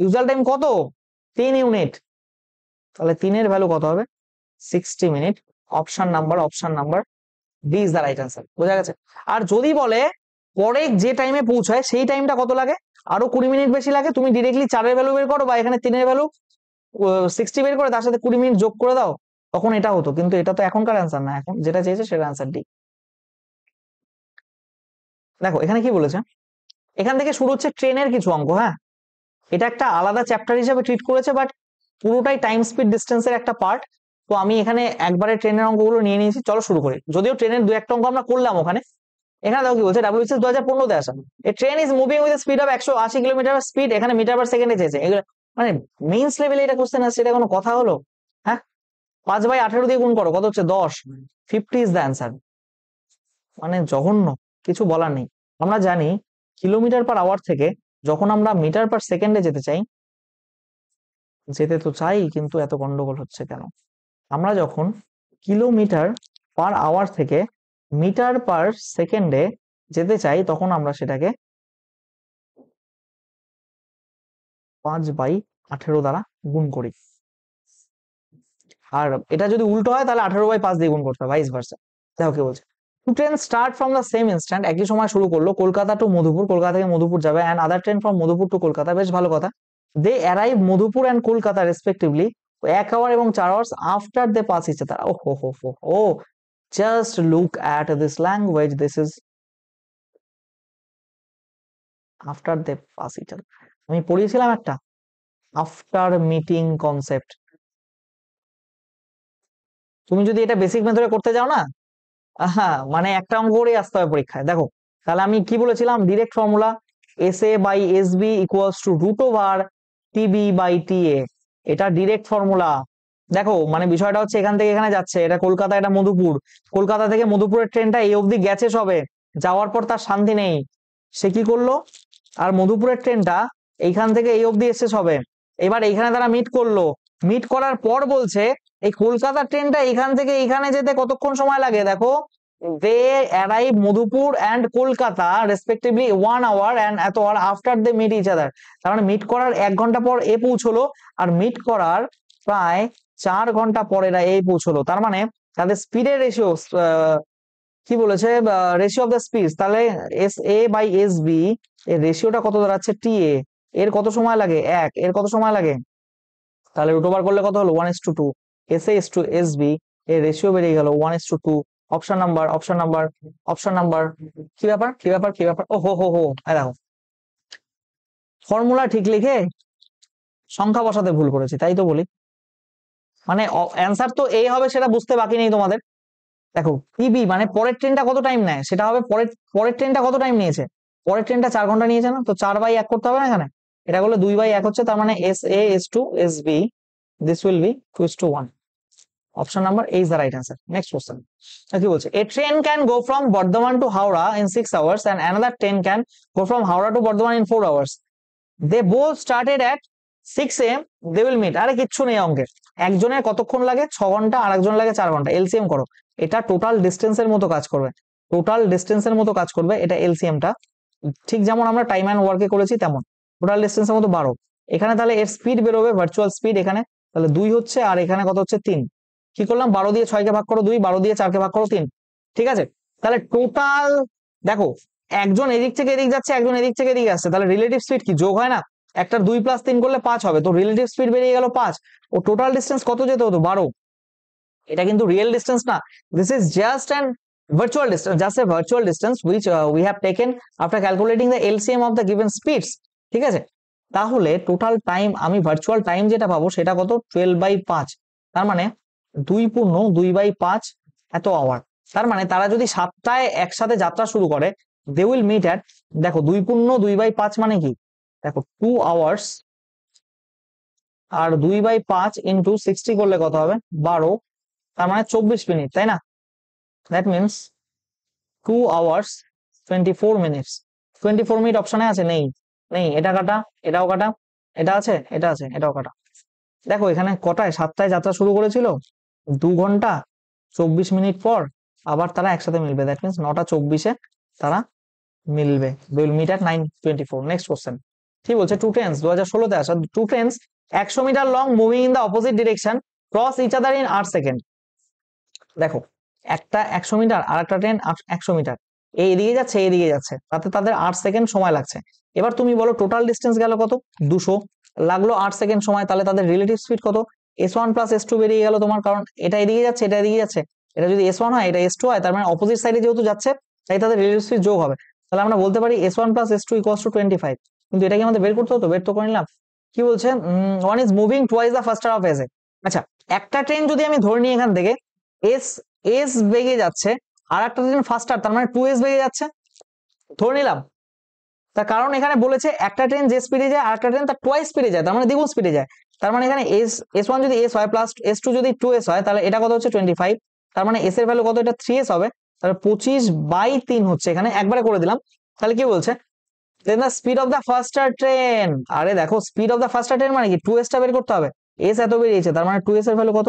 ইউজুয়াল টাইম কত? 3 ইউনিট। তাহলে 3 এর ভ্যালু কত হবে? 60 minute. Option number D is the right answer. বোঝা গেছে? আর যদি বলে পরে যে টাইমে পৌঁছায় সেই টাইমটা কত লাগে, আরো 20 মিনিট বেশি লাগে, তুমি ডিরেক্টলি 4 এর ভ্যালু বের করো, বা এখানে 3 এর ভ্যালু 60 বের করে তার সাথে 20 মিনিট যোগ করে দাও, তখন এটা হতো। কিন্তু এটা তো এখনকার অ্যান্সার না, এখন যেটা চেয়েছে সেটা অ্যান্সার ডি। দেখো এখানে কি বলেছে, এখান থেকে শুরু হচ্ছে ট্রেনের কিছু অঙ্ক। হ্যাঁ, এটা একটা আলাদা চ্যাপ্টার হিসেবে ট্রিট করেছে, বাট পুরোটাই টাইম স্পিড ডিস্টেন্সের একটা পার্ট। তো আমি এখানে একবারে ট্রেনের অঙ্কগুলো নিয়ে নিয়েছি, চলো শুরু করি। যদিও ট্রেনের 2-1টা অঙ্ক আমরা করলাম ওখানে। এখানে দেখো কি বলছে, ডাব্লিউবিসিএস 2015-তে আসা, a train is moving with speed of 180 kilometre speed, এখানে মিটার পার সেকেন্ডে চেয়েছে। এগুলো মানে মেইনস লেভেলে এটা কোশ্চেন আসছে, এটা কোনো কথা হলো? হ্যাঁ, 5/18 দিয়ে গুণ করো, কত হচ্ছে? 10। 50 ইজ দ্য অ্যান্সার। মানে জঘন্য, কিছু বলার নেই। আমরা জানি কিলোমিটার পার আওয়ার থেকে যখন আমরা মিটার পার সেকেন্ডে যেতে চাই, যেতে তো চাই, কিন্তু এত গন্ডগোল হচ্ছে কেন? আমরা যখন কিলোমিটার পার আওয়ার থেকে মিটার পার সেকেন্ডে যেতে চাই, তখন আমরা সেটাকে 5/18 দ্বারা গুণ করি। আর এটা যদি উল্টো হয় তাহলে 18/5 দিয়ে গুণ করতে হবে, ভাইস ভার্সা। দেখো কি বলছে, to train start from the same instant, একই সময় শুরু করলো, কলকাতা টু মধুপুর, কলকাতা থেকে মধুপুর যাবে, and other train from Madhupur to Kolkata. বেশ ভালো কথা। They arrive Madhupur and Kolkata respectively 1 hour এবং 4 hours after they pass each other. ও হো হো হো ও, just look at this language, this is after they pass each other. আমি পড়িয়েছিলাম একটা আফটার মিটিং কনসেপ্ট। তুমি যদি এটা বেসিক মেথডে করতে যাও না, হ্যাঁ, মানে একটা অঙ্ক করেই আসতে হবে পরীক্ষায়। দেখো তাহলে আমি কি বলেছিলাম, direct formula SA/SB equals to √TB/TA, এটা ডিরেক্ট ফর্মুলা। দেখো মানে বিষয়টা হচ্ছে এখান থেকে এখানে যাচ্ছে, এটা কলকাতা, এটা মধুপুর, কলকাতা থেকে মধুপুরের ট্রেনটা এই অবধি গেছে সবে, যাওয়ার পর তার শান্তি নেই, সে কি করলো, আর মধুপুরের ট্রেনটা এইখান থেকে এই অবধি এসছে সবে, এবার এইখানে তারা মিট করলো, মিট করার পর বলছে এই কলকাতার ট্রেনটা এখান থেকে এখানে যেতে কতক্ষণ সময় লাগে। দেখো they arrive Madhupur and Kolkata respectively 1 hour and এত hour after they meet each other. তার মানে মিট করার 1 ঘন্টা পর এ পৌঁছলো, আর মিট করার প্রায় 4 ঘন্টা পর এরা এই পৌঁছলো। তার মানে তাদের স্পিডের রেশিও কি বলেছে, রেশিও অফ দ্য স্পিড, তাহলে S A by S B এর রেশিওটা কত দাঁড়াচ্ছে, টি এ এর কত সময় লাগে 1, এর কত সময় লাগে, তাহলে রুট ওভার করলে কত হলো 1:2, S A S to S B এর রেশিও বেরিয়ে গেল 1:2। Option number, option number, option number. কি ব্যাপার, কি ব্যাপার, কি ব্যাপার, ও হো হো হো, দেখো ফর্মুলা ঠিক লিখে সংখ্যা বসাতে ভুল করেছি, তাই তো বলি। মানে অ্যান্সার তো এই হবে সেটা বুঝতে বাকি নেই তোমাদের। দেখো পিবি মানে পরের ট্রেনটা কত টাইম নেয়, সেটা হবে পরের পরের ট্রেনটা কত টাইম নিয়েছে, পরের ট্রেনটা 4 ঘন্টা নিয়েছে না, তো 4/1 করতে হবে না এখানে, এটা করলে 2/1 হচ্ছে, তার মানে S A S to S B, this will be 2:1। Option number A is the right answer. Next question কি বলছে, a train can go from Bardhaman to Howrah in 6 hours and another train can go from Howrah to Bardhaman in 4 hours. They both started at 6 AM, they will meet. আরে কিচ্ছু নেই অঙ্কের, একজনের কতক্ষণ লাগে 6 ঘন্টা, আর একজন লাগে 4 ঘন্টা, এলসিএম করো। এটা টোটাল ডিস্টেন্সের মতো কাজ করবে, টোটাল ডিস্টেন্সের মতো কাজ করবে এটা এলসিএমটা, ঠিক যেমন আমরা টাইম অ্যান্ড ওয়ার্কে করেছি তেমন টোটাল ডিস্টেন্সের মতো 12। এখানে তাহলে এর স্পিড বেরোবে, ভার্চুয়াল স্পিড এখানে তাহলে 2 হচ্ছে, আর এখানে কত হচ্ছে 3। কি করলাম, 12 দিয়ে 6 কে ভাগ করো 2, 12 দিয়ে 4 কে ভাগ করো 3, ঠিক আছে। তাহলে টোটাল দেখো, একজন এদিক থেকে এদিক যাচ্ছে, একজন এদিক থেকে এদিকে আসছে, তাহলে রিলেটিভ স্পিড কি যোগ হয় না, একটা 2 + 3 করলে 5 হবে, তো রিলেটিভ স্পিড বেরিয়ে গেল 5, ও টোটাল ডিস্টেন্স কত যেতে হতো 12। এটা কিন্তু রিয়েল ডিস্টেন্স না, this is just an virtual distance, just a virtual distance which we have taken after calculating the LCM of the given speeds, ঠিক আছে। তাহলে টোটাল টাইম আমি ভার্চুয়াল টাইম যেটা পাবো সেটা কত, 12/5, তার মানে 2 × 2/5 এত আওয়ার। তার মানে তারা যদি 7টায় একসাথে যাত্রা শুরু করে, দে উইল মিট অ্যাট, দেখো 2 × 2/5 মানে কি, দেখো 2 hours, আর 2/5 ইন্টু 60 করলে কত হবে 12, তার মানে 24 মিনিট, তাই না। That means 2 hours 24 minutes। 24 minute অপশনে আছে, নেই, নেই, এটা কাটা, এটাও কাটা, এটা আছে, এটা আছে, এটাও কাটা। দেখো এখানে কটায়, 7টায় যাত্রা শুরু করেছিল, 2 ঘন্টা 24 মিনিট পর আবার তারা একসাথে মিলবে, দ্যাট মিনস 9টা 24-এ তারা মিলবে, will meet at 9:24। Next question কি বলছে, টু ট্রেনস 2016-তে আসা, two trains 100 metre long moving in the opposite direction cross each other in 8 second. দেখো একটা 100 মিটার আর একটা ট্রেন 100 মিটার, এই এদিকে যাচ্ছে এদিকে যাচ্ছে, তাতে তাদের 8 সেকেন্ড সময় লাগছে। এবার তুমি বলো টোটাল ডিস্টেন্স গেল কত, 200, লাগলো 8 সেকেন্ড সময়, তাহলে তাদের রিলেটিভ স্পিড কত, S1 + S2 বেরিয়ে গেল তোমার, কারণ এটা এদিকে যাচ্ছে এটা এদিকে যাচ্ছে, এটা যদি S1 হয় এটা S2 হয়, তার মানে অপোজিট সাইডে যেহেতু যাচ্ছে তাই তাদের রিলেটিভ স্পিড যোগ হবে। তাহলে আমরা বলতে পারি S1 + S2 = 25। কিন্তু এটাকে আমাদের বের করতে হতো, বের তো করে নিলাম। কি বলছে, one is moving twice the ফাস্টার of S A. আচ্ছা, একটা ট্রেন যদি আমি ধরে নিই এখান থেকে এস এস বেগে যাচ্ছে, আর একটা ট্রেন ফাস্টার, তার মানে 2s বেগে যাচ্ছে, ধরে নিলাম। তার কারণ এখানে বলেছে একটা ট্রেন যে স্পিডে যায় আর একটা ট্রেন তার টোয়াইস স্পিডে যায়, তার মানে দ্বিগুণ স্পিডে যায়। তার মানে এখানে S1 যদি S হয় প্লাস S2 যদি 2s হয়, তাহলে এটা কত হচ্ছে 25, তার মানে s এর ভ্যালু কত, এটা 3s হবে, তাহলে 25/3 হচ্ছে, এখানে একবারে করে দিলাম। তাহলে কি বলছে, then the speed of the faster train, আরে দেখো speed of the faster train মানে কি 2s টা বের করতে হবে, s এত বেরিয়েছে, তার মানে 2s এর ভ্যালু কত,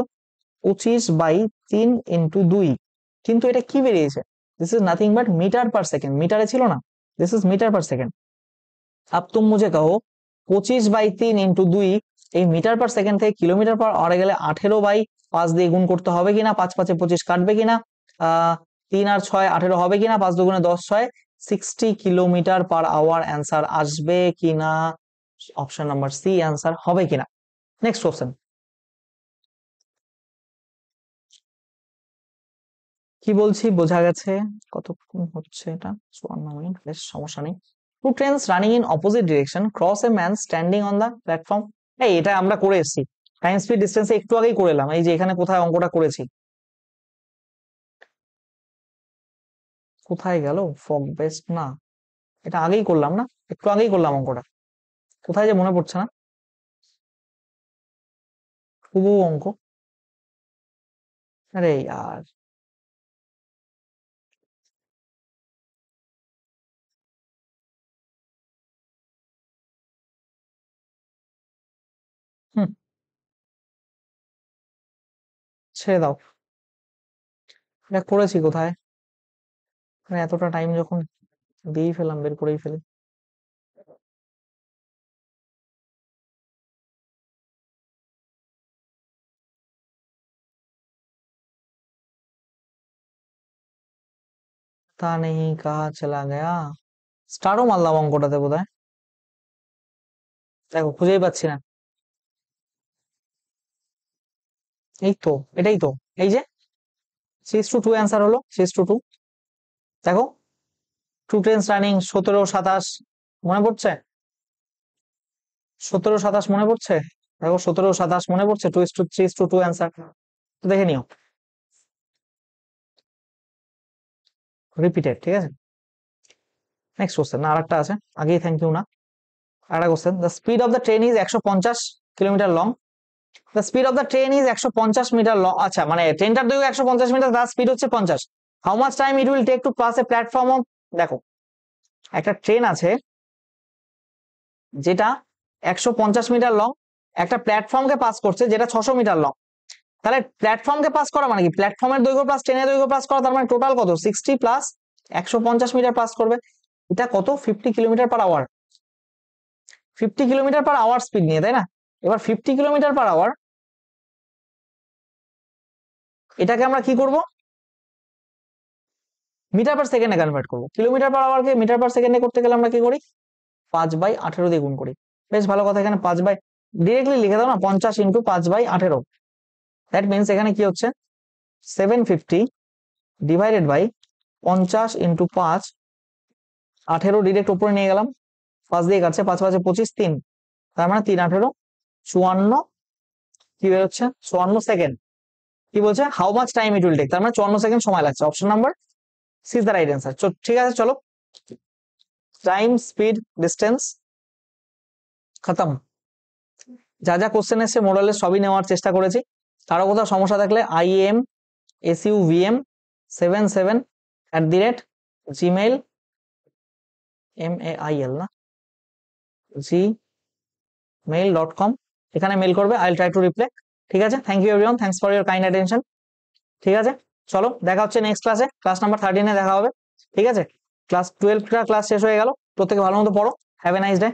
25/3 ইন্টু 2। কিন্তু এটা কি বেরিয়েছে, this is nothing but metre per second, মিটারে ছিল না, this is metre per second. अब तुम मुझे कहो 25/3 ইন্টু 2, এই মিটার পার সেকেন্ড থেকে কিলোমিটার পার আওয়ারে গেলে 18/5 দিয়ে গুণ করতে হবে কিনা, 5×5 = 25 কাটবে কিনা, 3 আর 6 18 হবে কিনা, 5 × 2 = 10, 60 কিলোমিটার পার আওয়ার অ্যান্সার আসবে কিনা, অপশন নাম্বার সি অ্যান্সার হবে কিনা। নেক্সট কোশ্চেন কি বলছি বোঝা গেছে, কতক্ষণ হচ্ছে এটা, 54 মিনিট, বেশ সমস্যা নেই। Two trains running in opposite direction cross a man standing on the platform. এই এটা আমরা করে এসেছি, টাইম স্পিড ডিস্টেন্সে একটু আগেই করে এলাম, এই যে এখানে কোথায় অঙ্কটা করেছি, কোথায় গেল, ফগ বেস্ট না, এটা আগেই করলাম না, একটু আগেই করলাম অঙ্কটা, কোথায় যে মনে পড়ছে না, হুবহু অঙ্ক, আরে यार। হুম, ছেড়ে দাও, এটা করেছি কোথায়, এতটা টাইম যখন দিয়েই ফেলাম, বের করেই ফেলি। তা নেই কাহা চলা গয়া। স্টারও মারলাম অঙ্কটাতে বোধহয়, দেখো খুঁজেই পাচ্ছি না। এই তো, এটাই তো, এই যে 6 to 2 অ্যান্সার হলো, 6 to 2। দেখো 2 টেন্স রানিং, 17, 27 মনে পড়ছে? 17, 27 মনে পড়ছে? দেখো 17, 27 মনে পড়ছে? 2:3:2 অ্যান্সার, দেখে নিও। রিপিটেড, ঠিক আছে। নেক্সট কোশ্চেন, না আরেকটা আছে, আগেই থ্যাংক ইউ না। আরেকটা question, the speed of the train is 150 kilometre long. The speed of the train is 150 metre long. আচ্ছা, মানে ট্রেনটার দৈর্ঘ্য 150 মিটার, তার স্পিড হচ্ছে 50। How much time it will take to cross a platform of. দেখো একটা train আছে যেটা 150 metre long, একটা প্ল্যাটফর্মকে পাস করছে যেটা 600 মিটার লং। তাহলে প্ল্যাটফর্মকে পাস করা মানে কি, প্ল্যাটফর্মের দৈর্ঘ্য প্লাস ট্রেনের দৈর্ঘ্য প্লাস করা, তার মানে টোটাল কত, 60 প্লাস 150 মিটার পাস করবে। এটা কত, 50 kilometre per hour. 50 kilometre per hour speed নিয়ে, তাই না? এবার 50 কিলোমিটার পার আওয়ার, এটাকে আমরা কি করব, মিটার পার সেকেন্ডে কনভার্ট করবো। কিলোমিটার পার আওয়ারকে মিটার পার সেকেন্ডে করতে গেলে আমরা কি করি, 5/18 দিয়ে গুণ করি। বেশ ভালো কথা, এখানে 5 বাই ডিরেক্টলি লিখে দাও না, 50 ইন্টু 5/18। দ্যাট মিনস এখানে কি হচ্ছে, 750 ডিভাইডেড বাই 50 ইন্টু 5, 18 ডিরেক্ট উপরে নিয়ে গেলাম, 5 দিয়ে কাটছে, 5 5 25, 3, তার মানে 3 18 54, কি বেরোচ্ছে, 54 সেকেন্ড। কি বলছে, how much time it will take, তার মানে 54 সেকেন্ড সময় লাগছে। Option number C is the right answer. ঠিক আছে, চলো, টাইম, স্পিড, ডিস্টেন্স খতম। যা যা কোশ্চেন এসছে মোরালে সবই নেওয়ার চেষ্টা করেছি। কারো কোথাও সমস্যা থাকলে IAMSUVM77@gmail না gmail.com, এখানে মেল করবে, I will try to reply. ঠিক আছে, thank you everyone, thanks for your kind attention. ঠিক আছে, চলো দেখা হচ্ছে নেক্সট ক্লাসে, ক্লাস নাম্বার 13-এ দেখা হবে। ঠিক আছে, ক্লাস 12টা ক্লাস শেষ হয়ে গেল, প্রত্যেকে ভালো মতো পড়ো। Have a nice day.